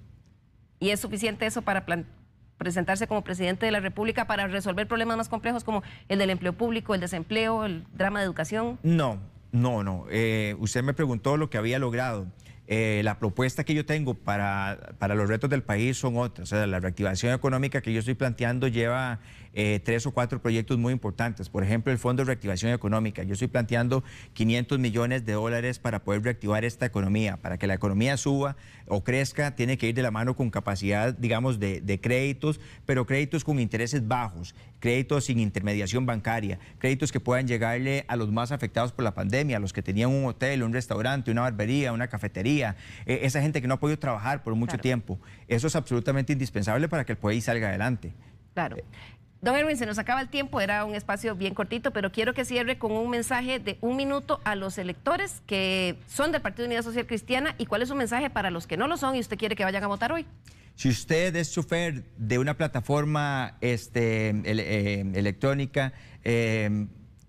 ¿Y es suficiente eso para presentarse como presidente de la República para resolver problemas más complejos como el del empleo público, el desempleo, el drama de educación? No. Usted me preguntó lo que había logrado. La propuesta que yo tengo para los retos del país son otras. O sea, la reactivación económica que yo estoy planteando lleva 3 o 4 proyectos muy importantes. Por ejemplo, el Fondo de Reactivación Económica. Yo estoy planteando 500 millones de dólares para poder reactivar esta economía. Para que la economía suba o crezca, tiene que ir de la mano con capacidad, digamos, de créditos, pero créditos con intereses bajos, créditos sin intermediación bancaria, créditos que puedan llegarle a los más afectados por la pandemia, a los que tenían un hotel, un restaurante, una barbería, una cafetería, esa gente que no ha podido trabajar por mucho tiempo. Eso es absolutamente indispensable para que el país salga adelante. Claro. Don Erwin, se nos acaba el tiempo, era un espacio bien cortito, pero quiero que cierre con un mensaje de 1 minuto a los electores que son del Partido Unidad Social Cristiana y cuál es su mensaje para los que no lo son y usted quiere que vayan a votar hoy. Si usted es chofer de una plataforma electrónica,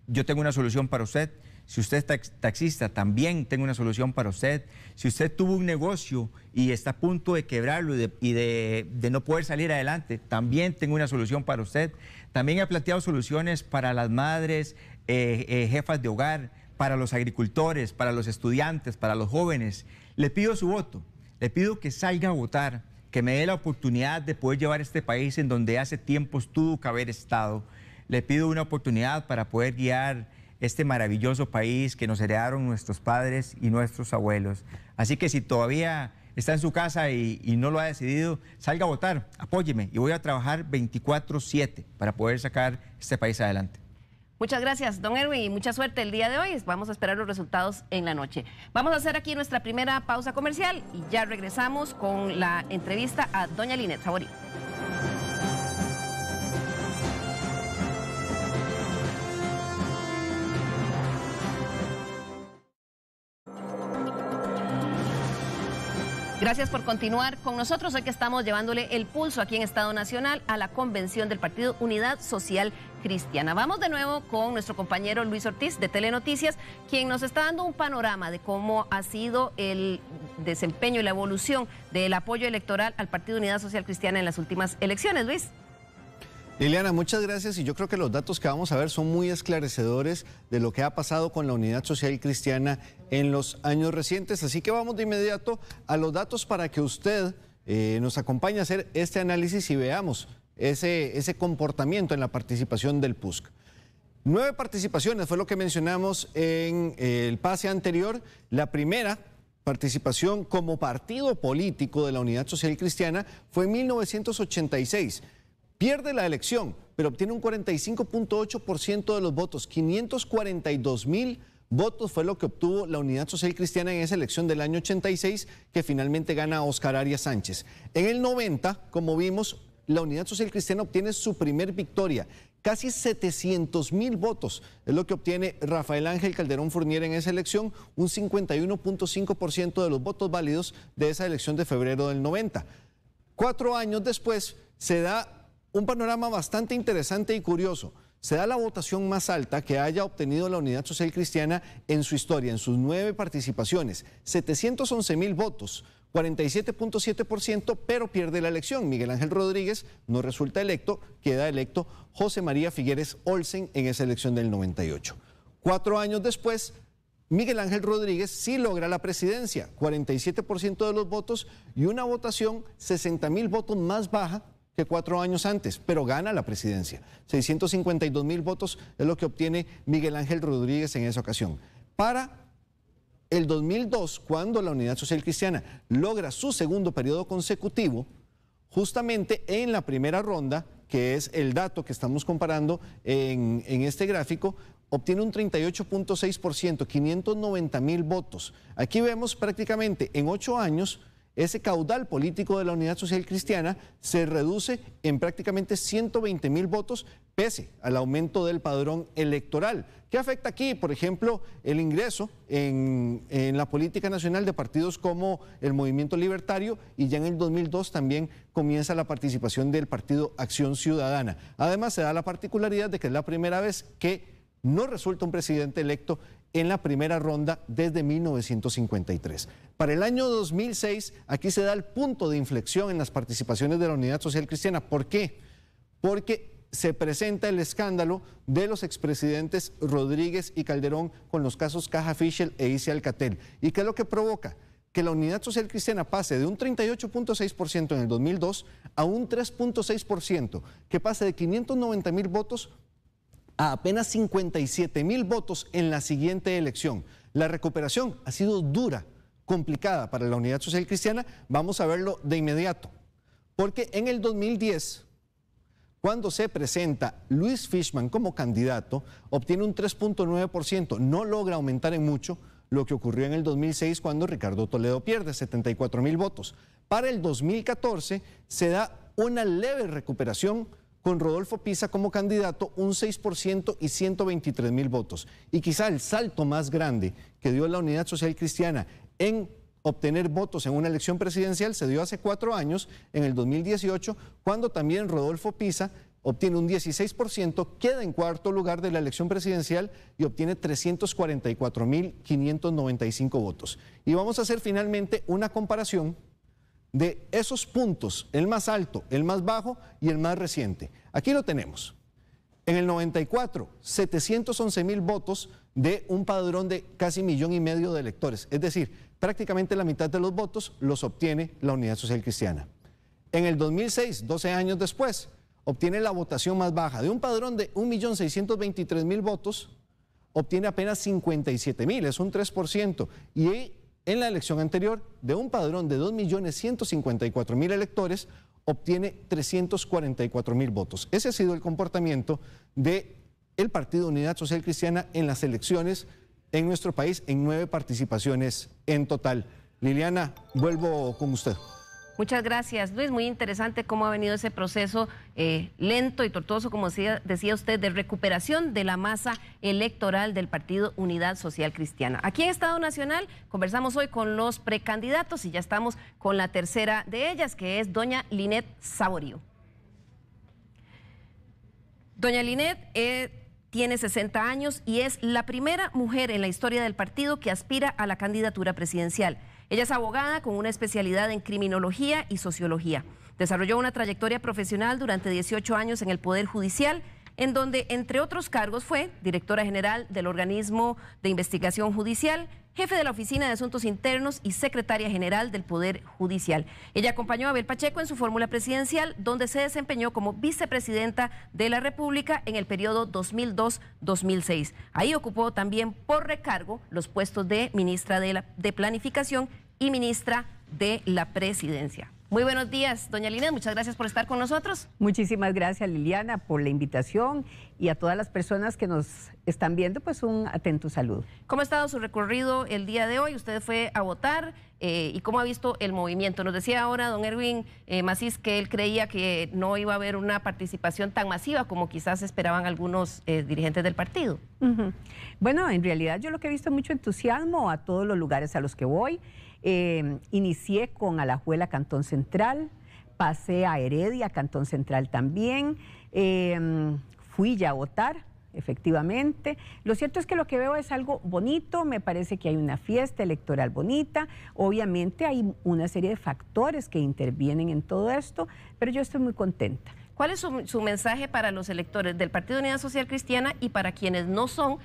yo tengo una solución para usted. Si usted es taxista, también tengo una solución para usted. Si usted tuvo un negocio y está a punto de quebrarlo y de no poder salir adelante, también tengo una solución para usted. También he planteado soluciones para las madres, jefas de hogar, para los agricultores, para los estudiantes, para los jóvenes. Le pido su voto, le pido que salga a votar, que me dé la oportunidad de poder llevar este país en donde hace tiempos tuvo que haber estado. Le pido una oportunidad para poder guiar este maravilloso país que nos heredaron nuestros padres y nuestros abuelos. Así que si todavía está en su casa y no lo ha decidido, salga a votar, apóyeme y voy a trabajar 24/7 para poder sacar este país adelante. Muchas gracias, don Erwin, y mucha suerte el día de hoy. Vamos a esperar los resultados en la noche. Vamos a hacer aquí nuestra primera pausa comercial y ya regresamos con la entrevista a doña Linet Favorito. Gracias por continuar con nosotros hoy que estamos llevándole el pulso aquí en Estado Nacional a la convención del Partido Unidad Social Cristiana. Vamos de nuevo con nuestro compañero Luis Ortiz de Telenoticias, quien nos está dando un panorama de cómo ha sido el desempeño y la evolución del apoyo electoral al Partido Unidad Social Cristiana en las últimas elecciones. Luis. Liliana, muchas gracias y yo creo que los datos que vamos a ver son muy esclarecedores de lo que ha pasado con la Unidad Social Cristiana en los años recientes, así que vamos de inmediato a los datos para que usted nos acompañe a hacer este análisis y veamos ese comportamiento en la participación del PUSC. 9 participaciones fue lo que mencionamos en el pase anterior. La primera participación como partido político de la Unidad Social Cristiana fue en 1986. Pierde la elección, pero obtiene un 45.8% de los votos. 542,000 votos fue lo que obtuvo la Unidad Social Cristiana en esa elección del año 86, que finalmente gana Oscar Arias Sánchez. En el 90, como vimos, la Unidad Social Cristiana obtiene su primer victoria. Casi 700,000 votos es lo que obtiene Rafael Ángel Calderón Fournier en esa elección, un 51.5% de los votos válidos de esa elección de febrero del 90. 4 años después se da un panorama bastante interesante y curioso. Se da la votación más alta que haya obtenido la Unidad Social Cristiana en su historia, en sus 9 participaciones. 711,000 votos, 47.7%, pero pierde la elección. Miguel Ángel Rodríguez no resulta electo, queda electo José María Figueres Olsen en esa elección del 98. 4 años después, Miguel Ángel Rodríguez sí logra la presidencia, 47% de los votos y una votación 60,000 votos más baja que 4 años antes, pero gana la presidencia. 652,000 votos es lo que obtiene Miguel Ángel Rodríguez en esa ocasión. Para el 2002, cuando la Unidad Social Cristiana logra su segundo periodo consecutivo, justamente en la primera ronda, que es el dato que estamos comparando en este gráfico, obtiene un 38.6%, 590,000 votos. Aquí vemos prácticamente en 8 años ese caudal político de la Unidad Social Cristiana se reduce en prácticamente 120,000 votos, pese al aumento del padrón electoral. ¿Qué afecta aquí? Por ejemplo, el ingreso en la política nacional de partidos como el Movimiento Libertario, y ya en el 2002 también comienza la participación del Partido Acción Ciudadana. Además, se da la particularidad de que es la primera vez que no resulta un presidente electo en la primera ronda desde 1953. Para el año 2006, aquí se da el punto de inflexión en las participaciones de la Unidad Social Cristiana. ¿Por qué? Porque se presenta el escándalo de los expresidentes Rodríguez y Calderón con los casos Caja Fischel e Isi Alcatel. ¿Y qué es lo que provoca? Que la Unidad Social Cristiana pase de un 38.6% en el 2002 a un 3.6%, que pase de 590,000 votos a apenas 57,000 votos en la siguiente elección. La recuperación ha sido dura, complicada para la Unidad Social Cristiana. Vamos a verlo de inmediato, porque en el 2010, cuando se presenta Luis Fishman como candidato, obtiene un 3.9%, no logra aumentar en mucho lo que ocurrió en el 2006 cuando Ricardo Toledo pierde 74,000 votos. Para el 2014 se da una leve recuperación con Rodolfo Pisa como candidato, un 6% y 123,000 votos. Y quizá el salto más grande que dio la Unidad Social Cristiana en obtener votos en una elección presidencial se dio hace 4 años, en el 2018, cuando también Rodolfo Pisa obtiene un 16%, queda en cuarto lugar de la elección presidencial y obtiene 344,595 votos. Y vamos a hacer finalmente una comparación de esos puntos, el más alto, el más bajo y el más reciente. Aquí lo tenemos. En el 94, 711,000 votos de un padrón de casi 1,5 millones de electores. Es decir, prácticamente la mitad de los votos los obtiene la Unidad Social Cristiana. En el 2006, 12 años después, obtiene la votación más baja. De un padrón de 1,623,000 votos, obtiene apenas 57,000, es un 3%. Y en la elección anterior, de un padrón de 2,154,000 electores, obtiene 344,000 votos. Ese ha sido el comportamiento del Partido Unidad Social Cristiana en las elecciones en nuestro país, en 9 participaciones en total. Liliana, vuelvo con usted. Muchas gracias, Luis. Muy interesante cómo ha venido ese proceso lento y tortuoso, como decía usted, de recuperación de la masa electoral del Partido Unidad Social Cristiana. Aquí en Estado Nacional conversamos hoy con los precandidatos y ya estamos con la tercera de ellas, que es doña Linet Saborío. Doña Linet tiene 60 años y es la primera mujer en la historia del partido que aspira a la candidatura presidencial. Ella es abogada con una especialidad en criminología y sociología. Desarrolló una trayectoria profesional durante 18 años en el Poder Judicial, en donde, entre otros cargos, fue directora general del organismo de investigación judicial, jefe de la Oficina de Asuntos Internos y secretaria general del Poder Judicial. Ella acompañó a Abel Pacheco en su fórmula presidencial, donde se desempeñó como vicepresidenta de la República en el periodo 2002-2006. Ahí ocupó también por recargo los puestos de ministra de Planificación y ministra de la Presidencia. Muy buenos días, doña Linet, muchas gracias por estar con nosotros. Muchísimas gracias, Liliana, por la invitación y a todas las personas que nos están viendo, pues un atento saludo. ¿Cómo ha estado su recorrido el día de hoy? Usted fue a votar y ¿cómo ha visto el movimiento? Nos decía ahora don Erwin Macís que él creía que no iba a haber una participación tan masiva como quizás esperaban algunos dirigentes del partido. Bueno, en realidad yo lo que he visto es mucho entusiasmo a todos los lugares a los que voy. Inicié con Alajuela, Cantón Central, pasé a Heredia, Cantón Central también, fui ya a votar, efectivamente. Lo cierto es que lo que veo es algo bonito, me parece que hay una fiesta electoral bonita, obviamente hay una serie de factores que intervienen en todo esto, pero yo estoy muy contenta. ¿Cuál es su mensaje para los electores del Partido Unidad Social Cristiana y para quienes no son,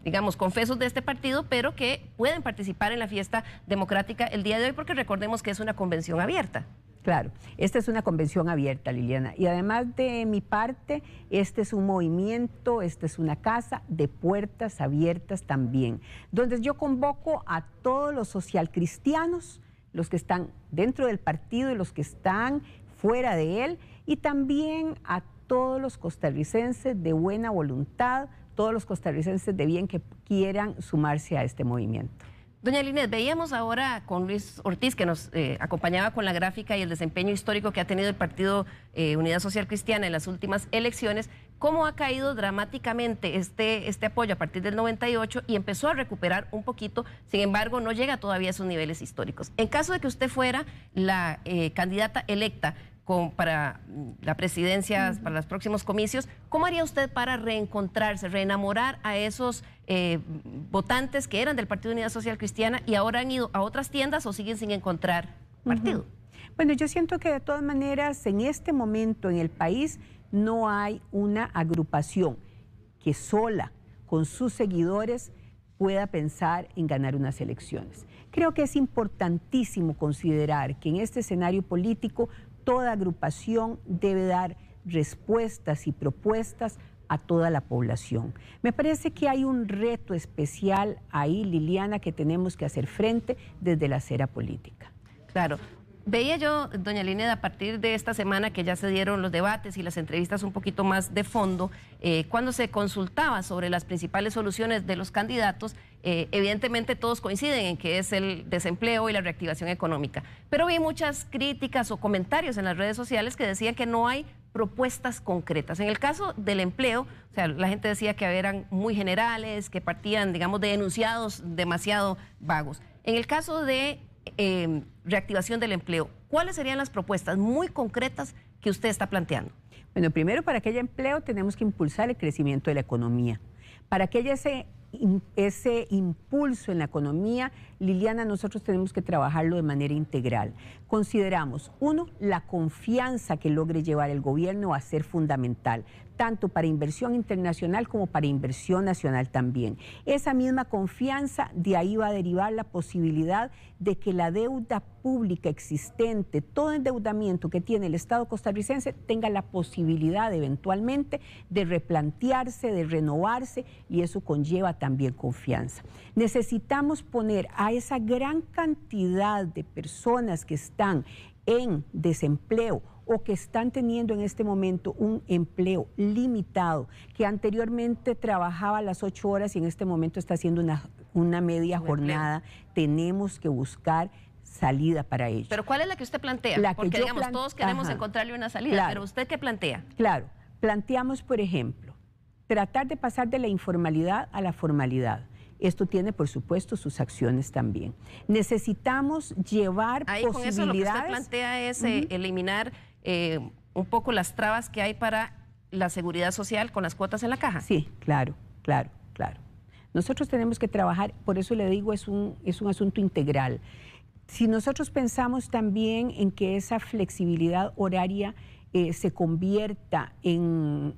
digamos, confesos de este partido, pero que pueden participar en la fiesta democrática el día de hoy? Porque recordemos que es una convención abierta. Claro, esta es una convención abierta, Liliana, y además de mi parte, este es un movimiento, esta es una casa de puertas abiertas también, donde yo convoco a todos los socialcristianos, los que están dentro del partido y los que están fuera de él, y también a todos los costarricenses de buena voluntad, todos los costarricenses de bien que quieran sumarse a este movimiento. Doña Linet, veíamos ahora con Luis Ortiz, que nos acompañaba con la gráfica y el desempeño histórico que ha tenido el Partido Unidad Social Cristiana en las últimas elecciones, cómo ha caído dramáticamente este apoyo a partir del 98 y empezó a recuperar un poquito, sin embargo no llega todavía a esos niveles históricos. En caso de que usted fuera la candidata electa, para la presidencia, para los próximos comicios, ¿cómo haría usted para reencontrarse, reenamorar a esos votantes que eran del Partido Unidad Social Cristiana y ahora han ido a otras tiendas o siguen sin encontrar partido? Bueno, yo siento que de todas maneras en este momento en el país no hay una agrupación que sola con sus seguidores pueda pensar en ganar unas elecciones. Creo que es importantísimo considerar que en este escenario político toda agrupación debe dar respuestas y propuestas a toda la población. Me parece que hay un reto especial ahí, Liliana, que tenemos que hacer frente desde la acera política. Claro. Veía yo, doña Linet, a partir de esta semana que ya se dieron los debates y las entrevistas un poquito más de fondo, cuando se consultaba sobre las principales soluciones de los candidatos, evidentemente todos coinciden en que es el desempleo y la reactivación económica. Pero vi muchas críticas o comentarios en las redes sociales que decían que no hay propuestas concretas. En el caso del empleo, o sea, la gente decía que eran muy generales, que partían, digamos, de enunciados demasiado vagos. En el caso de reactivación del empleo, ¿cuáles serían las propuestas muy concretas que usted está planteando? Bueno, primero, para que haya empleo tenemos que impulsar el crecimiento de la economía. Para que haya ese impulso en la economía, Liliana, nosotros tenemos que trabajarlo de manera integral. Consideramos, uno, la confianza que logre llevar el gobierno va a ser fundamental, tanto para inversión internacional como para inversión nacional también. Esa misma confianza, de ahí va a derivar la posibilidad de que la deuda pública existente, todo endeudamiento que tiene el Estado costarricense, tenga la posibilidad eventualmente de replantearse, de renovarse, y eso conlleva también confianza. Necesitamos poner a esa gran cantidad de personas que están en desempleo o que están teniendo en este momento un empleo limitado, que anteriormente trabajaba las 8 horas y en este momento está haciendo una media jornada. Tenemos que buscar salida para ello. ¿Pero cuál es la que usted plantea? Porque digamos, todos queremos encontrarle una salida, claro. Pero ¿usted qué plantea? Claro, planteamos, por ejemplo, tratar de pasar de la informalidad a la formalidad. Esto tiene, por supuesto, sus acciones también. Necesitamos llevar posibilidades. Con eso lo que usted plantea es eliminar un poco las trabas que hay para la seguridad social con las cuotas en la caja. Sí, claro. Nosotros tenemos que trabajar, por eso le digo, es un asunto integral. Si nosotros pensamos también en que esa flexibilidad horaria se convierta en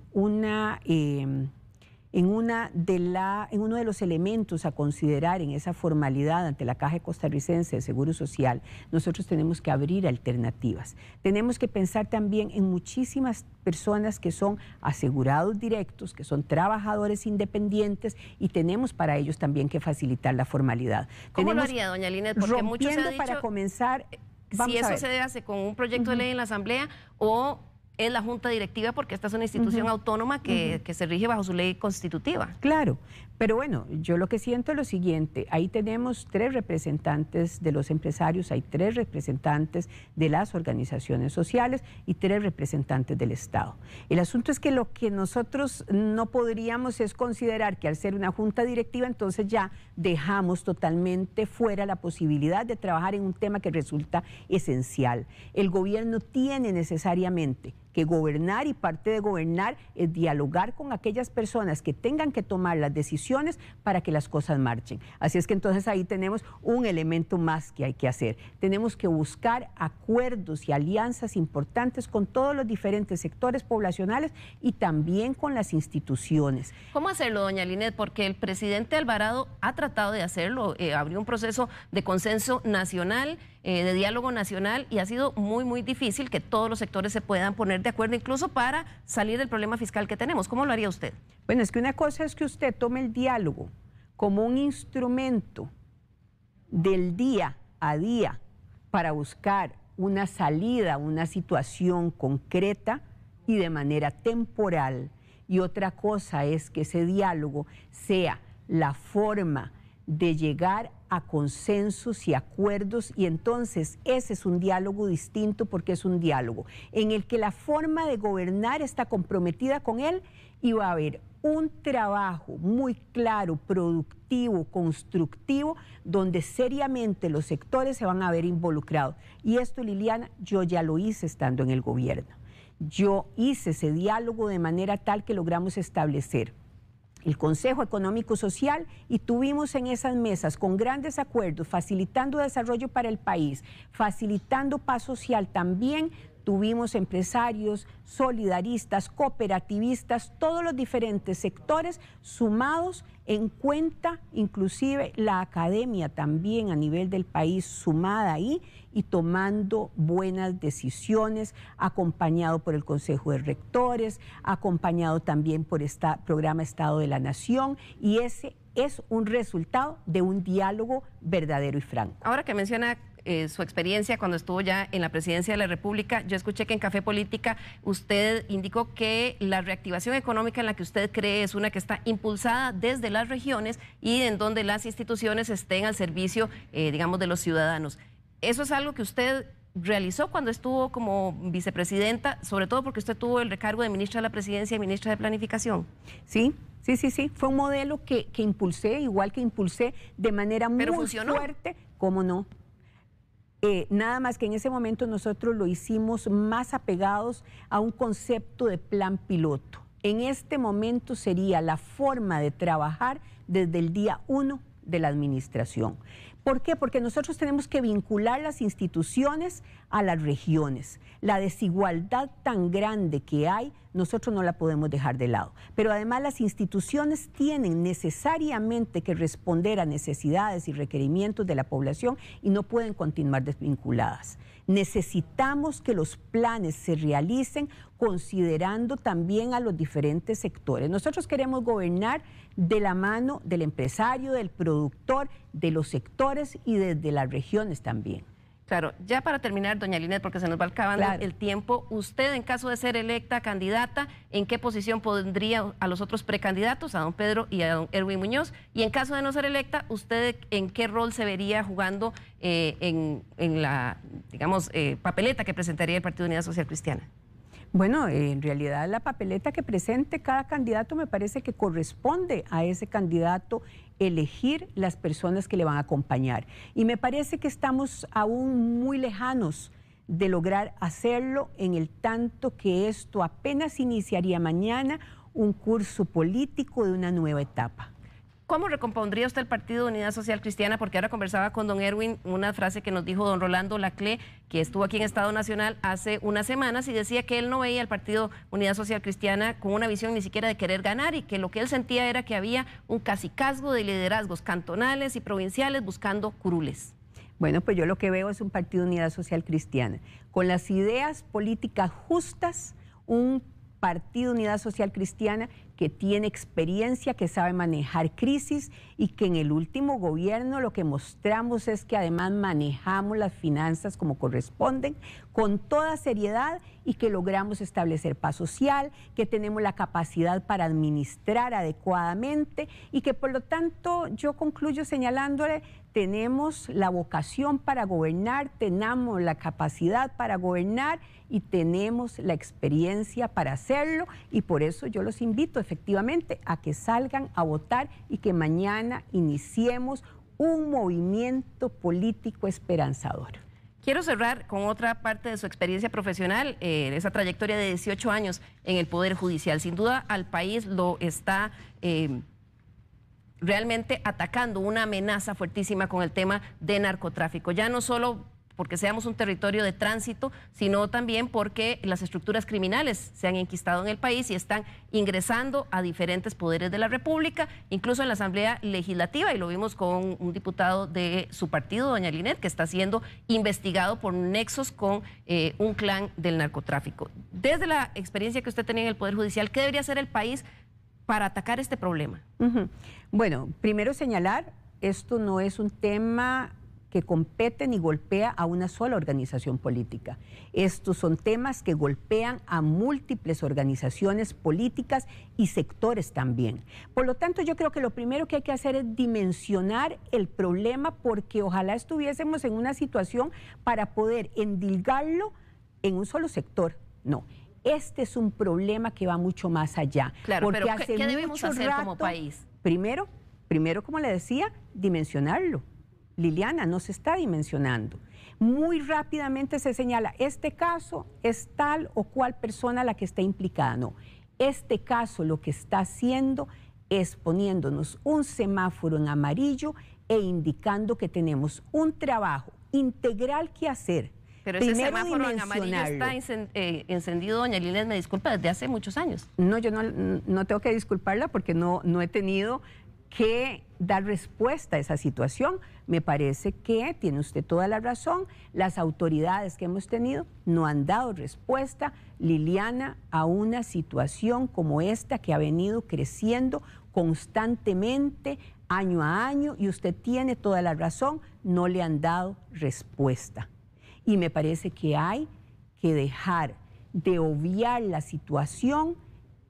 uno de los elementos a considerar en esa formalidad ante la Caja Costarricense de Seguro Social, nosotros tenemos que abrir alternativas. Tenemos que pensar también en muchísimas personas que son asegurados directos, que son trabajadores independientes, y tenemos para ellos también que facilitar la formalidad. ¿Cómo lo haría, doña Linet? Porque mucho se ha dicho, para comenzar, si eso se hace con un proyecto de ley en la Asamblea o es la Junta Directiva, porque esta es una institución autónoma que se rige bajo su ley constitutiva. Claro, pero bueno, yo lo que siento es lo siguiente: ahí tenemos 3 representantes de los empresarios, hay 3 representantes de las organizaciones sociales y 3 representantes del Estado. El asunto es que lo que nosotros no podríamos es considerar que al ser una Junta Directiva, entonces ya dejamos totalmente fuera la posibilidad de trabajar en un tema que resulta esencial. El gobierno tiene necesariamente que gobernar, y parte de gobernar es dialogar con aquellas personas que tengan que tomar las decisiones para que las cosas marchen. Así es que entonces ahí tenemos un elemento más que hay que hacer. Tenemos que buscar acuerdos y alianzas importantes con todos los diferentes sectores poblacionales y también con las instituciones. ¿Cómo hacerlo, doña Linet? Porque el presidente Alvarado ha tratado de hacerlo, abrió un proceso de consenso nacional, de diálogo nacional, y ha sido muy, muy difícil que todos los sectores se puedan poner de acuerdo, incluso para salir del problema fiscal que tenemos. ¿Cómo lo haría usted? Bueno, es que una cosa es que usted tome el diálogo como un instrumento del día a día para buscar una salida, una situación concreta y de manera temporal. Y otra cosa es que ese diálogo sea la forma de llegar a consensos y acuerdos, y entonces ese es un diálogo distinto, porque es un diálogo en el que la forma de gobernar está comprometida con él, y va a haber un trabajo muy claro, productivo, constructivo, donde seriamente los sectores se van a ver involucrados. Y esto, Liliana, yo ya lo hice estando en el gobierno. Yo hice ese diálogo de manera tal que logramos establecer el Consejo Económico Social y tuvimos en esas mesas con grandes acuerdos, facilitando desarrollo para el país, facilitando paz social también. Tuvimos empresarios, solidaristas, cooperativistas, todos los diferentes sectores sumados en cuenta, inclusive la academia también a nivel del país sumada ahí y tomando buenas decisiones, acompañado por el Consejo de Rectores, acompañado también por este programa Estado de la Nación, y ese es un resultado de un diálogo verdadero y franco. Ahora que menciona su experiencia cuando estuvo ya en la presidencia de la República, yo escuché que en Café Política usted indicó que la reactivación económica en la que usted cree es una que está impulsada desde las regiones y en donde las instituciones estén al servicio, digamos, de los ciudadanos. ¿Eso es algo que usted realizó cuando estuvo como vicepresidenta, sobre todo porque usted tuvo el recargo de ministra de la Presidencia y ministra de Planificación? Sí. Fue un modelo que impulsé, igual que impulsé de manera muy fuerte. ¿Cómo no? Nada más que en ese momento nosotros lo hicimos más apegados a un concepto de plan piloto. En este momento sería la forma de trabajar desde el día 1 de la administración. ¿Por qué? Porque nosotros tenemos que vincular las instituciones a las regiones. La desigualdad tan grande que hay, nosotros no la podemos dejar de lado. Pero además las instituciones tienen necesariamente que responder a necesidades y requerimientos de la población y no pueden continuar desvinculadas. Necesitamos que los planes se realicen considerando también a los diferentes sectores. Nosotros queremos gobernar de la mano del empresario, del productor, de los sectores y desde las regiones también. Claro, ya para terminar, doña Linet, porque se nos va acabando el tiempo, usted en caso de ser electa candidata, ¿en qué posición pondría a los otros precandidatos, a don Pedro y a don Erwin Muñoz? Y en caso de no ser electa, ¿usted en qué rol se vería jugando en la, digamos, papeleta que presentaría el Partido Unidad Social Cristiana? Bueno, en realidad la papeleta que presente cada candidato me parece que corresponde a ese candidato elegir las personas que le van a acompañar. Y me parece que estamos aún muy lejanos de lograr hacerlo, en el tanto que esto apenas iniciaría mañana un curso político de una nueva etapa. ¿Cómo recompondría usted el Partido de Unidad Social Cristiana? Porque ahora conversaba con don Erwin una frase que nos dijo don Rolando Laclé, que estuvo aquí en Estado Nacional hace unas semanas y decía que él no veía al Partido Unidad Social Cristiana con una visión ni siquiera de querer ganar y que lo que él sentía era que había un cacicazgo de liderazgos cantonales y provinciales buscando curules. Bueno, pues yo lo que veo es un Partido Unidad Social Cristiana con las ideas políticas justas, un Partido Unidad Social Cristiana que tiene experiencia, que sabe manejar crisis y que en el último gobierno lo que mostramos es que además manejamos las finanzas como corresponden, con toda seriedad y que logramos establecer paz social, que tenemos la capacidad para administrar adecuadamente y que por lo tanto yo concluyo señalándole, tenemos la vocación para gobernar, tenemos la capacidad para gobernar y tenemos la experiencia para hacerlo y por eso yo los invito efectivamente a que salgan a votar y que mañana iniciemos un movimiento político esperanzador. Quiero cerrar con otra parte de su experiencia profesional, esa trayectoria de 18 años en el Poder Judicial. Sin duda al país lo está realmente atacando una amenaza fuertísima con el tema de narcotráfico. Ya no solo porque seamos un territorio de tránsito, sino también porque las estructuras criminales se han enquistado en el país y están ingresando a diferentes poderes de la República, incluso en la Asamblea Legislativa, y lo vimos con un diputado de su partido, doña Linet, que está siendo investigado por nexos con un clan del narcotráfico. Desde la experiencia que usted tenía en el Poder Judicial, ¿qué debería hacer el país para atacar este problema? Bueno, primero señalar, esto no es un tema que compete ni golpea a una sola organización política. Estos son temas que golpean a múltiples organizaciones políticas y sectores también. Por lo tanto, yo creo que lo primero que hay que hacer es dimensionar el problema porque ojalá estuviésemos en una situación para poder endilgarlo en un solo sector. No. Este es un problema que va mucho más allá. Claro, porque pero hace ¿qué debemos mucho hacer rato, como país? Primero, como le decía, dimensionarlo. Liliana, no se está dimensionando. Muy rápidamente se señala, este caso es tal o cual persona la que está implicada. No, este caso lo que está haciendo es poniéndonos un semáforo en amarillo e indicando que tenemos un trabajo integral que hacer. Pero ese Primero, semáforo en amarillo está encendido, doña Liliana, me disculpa, desde hace muchos años. No, yo no tengo que disculparla porque no he tenido que dar respuesta a esa situación. Me parece que tiene usted toda la razón. Las autoridades que hemos tenido no han dado respuesta, Liliana, a una situación como esta que ha venido creciendo constantemente, año a año, y usted tiene toda la razón, no le han dado respuesta. Y me parece que hay que dejar de obviar la situación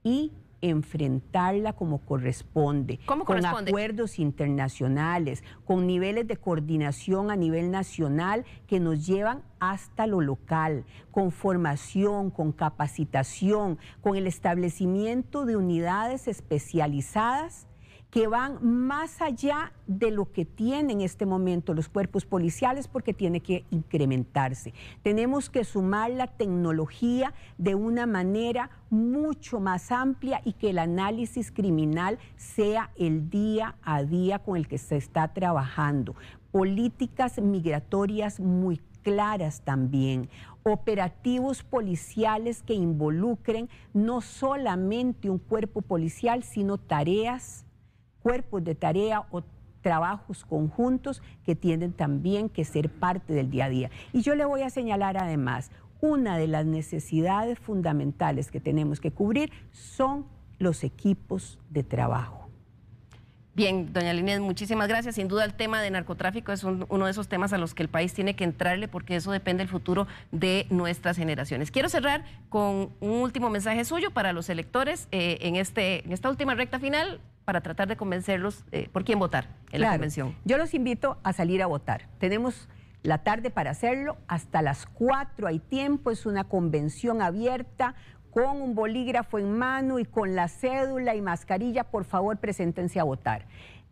y enfrentarla como corresponde. ¿Cómo corresponde? Con acuerdos internacionales, con niveles de coordinación a nivel nacional que nos llevan hasta lo local, con formación, con capacitación, con el establecimiento de unidades especializadas que van más allá de lo que tienen en este momento los cuerpos policiales, porque tiene que incrementarse. Tenemos que sumar la tecnología de una manera mucho más amplia y que el análisis criminal sea el día a día con el que se está trabajando. Políticas migratorias muy claras también, operativos policiales que involucren no solamente un cuerpo policial, sino cuerpos de tarea o trabajos conjuntos que tienen también que ser parte del día a día. Y yo le voy a señalar además, una de las necesidades fundamentales que tenemos que cubrir son los equipos de trabajo. Bien, doña Liliana, muchísimas gracias. Sin duda el tema de narcotráfico es uno de esos temas a los que el país tiene que entrarle, porque eso depende del futuro de nuestras generaciones. Quiero cerrar con un último mensaje suyo para los electores en esta última recta final, para tratar de convencerlos por quién votar en la convención. Yo los invito a salir a votar. Tenemos la tarde para hacerlo, hasta las 4 hay tiempo, es una convención abierta, con un bolígrafo en mano y con la cédula y mascarilla. Por favor, preséntense a votar.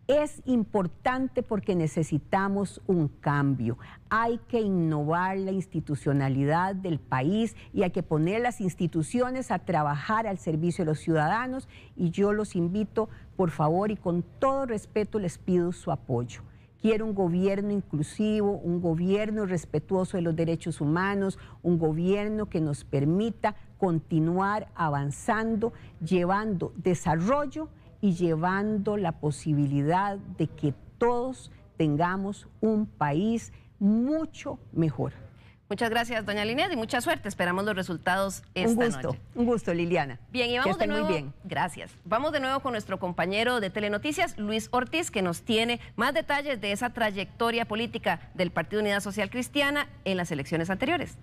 Es importante porque necesitamos un cambio. Hay que innovar la institucionalidad del país y hay que poner las instituciones a trabajar al servicio de los ciudadanos. Y yo los invito, por favor, y con todo respeto les pido su apoyo. Quiero un gobierno inclusivo, un gobierno respetuoso de los derechos humanos, un gobierno que nos permita continuar avanzando, llevando desarrollo y llevando la posibilidad de que todos tengamos un país mucho mejor. Muchas gracias, doña Linet, y mucha suerte. Esperamos los resultados esta noche. Un gusto, Liliana. Bien, y vamos de nuevo. Muy bien. Gracias. Vamos de nuevo con nuestro compañero de Telenoticias, Luis Ortiz, que nos tiene más detalles de esa trayectoria política del Partido Unidad Social Cristiana en las elecciones anteriores.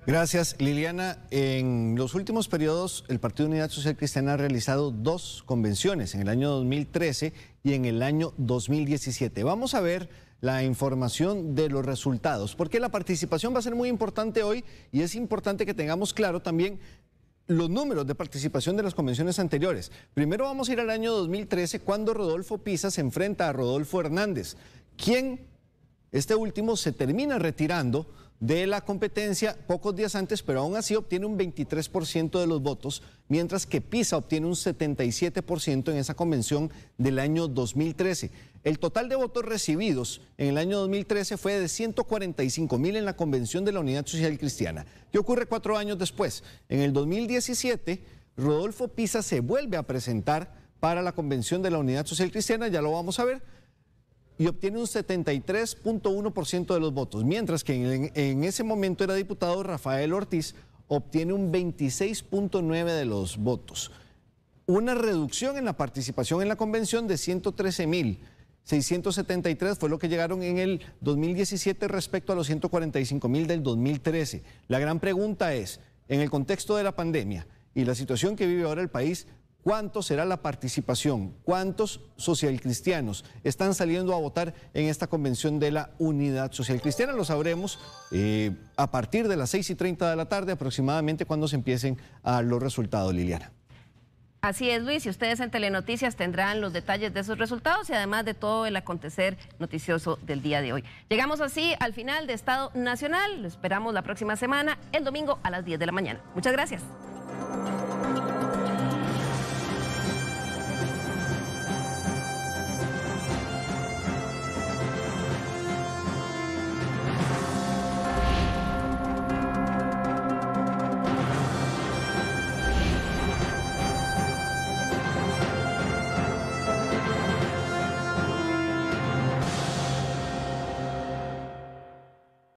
Gracias, Liliana. En los últimos periodos, el Partido Unidad Social Cristiana ha realizado 2 convenciones, en el año 2013 y en el año 2017. Vamos a ver la información de los resultados, porque la participación va a ser muy importante hoy y es importante que tengamos claro también los números de participación de las convenciones anteriores. Primero vamos a ir al año 2013, cuando Rodolfo Pisa se enfrenta a Rodolfo Hernández, quien este último se termina retirando de la competencia pocos días antes, pero aún así obtiene un 23% de los votos, mientras que Pisa obtiene un 77% en esa convención del año 2013. El total de votos recibidos en el año 2013 fue de 145.000 en la convención de la Unidad Social Cristiana. ¿Qué ocurre 4 años después? En el 2017, Rodolfo Pisa se vuelve a presentar para la convención de la Unidad Social Cristiana, ya lo vamos a ver, y obtiene un 73.1% de los votos, mientras que en ese momento era diputado Rafael Ortiz, obtiene un 26.9% de los votos. Una reducción en la participación en la convención de 113.673 fue lo que llegaron en el 2017 respecto a los 145.000 del 2013. La gran pregunta es, en el contexto de la pandemia y la situación que vive ahora el país, ¿Cuánto será la participación? ¿Cuántos socialcristianos están saliendo a votar en esta convención de la Unidad Social Cristiana? Lo sabremos a partir de las 6:30 de la tarde aproximadamente, cuando se empiecen a dar los resultados, Liliana. Así es, Luis, y ustedes en Telenoticias tendrán los detalles de esos resultados y además de todo el acontecer noticioso del día de hoy. Llegamos así al final de Estado Nacional. Lo esperamos la próxima semana, el domingo a las 10 de la mañana. Muchas gracias.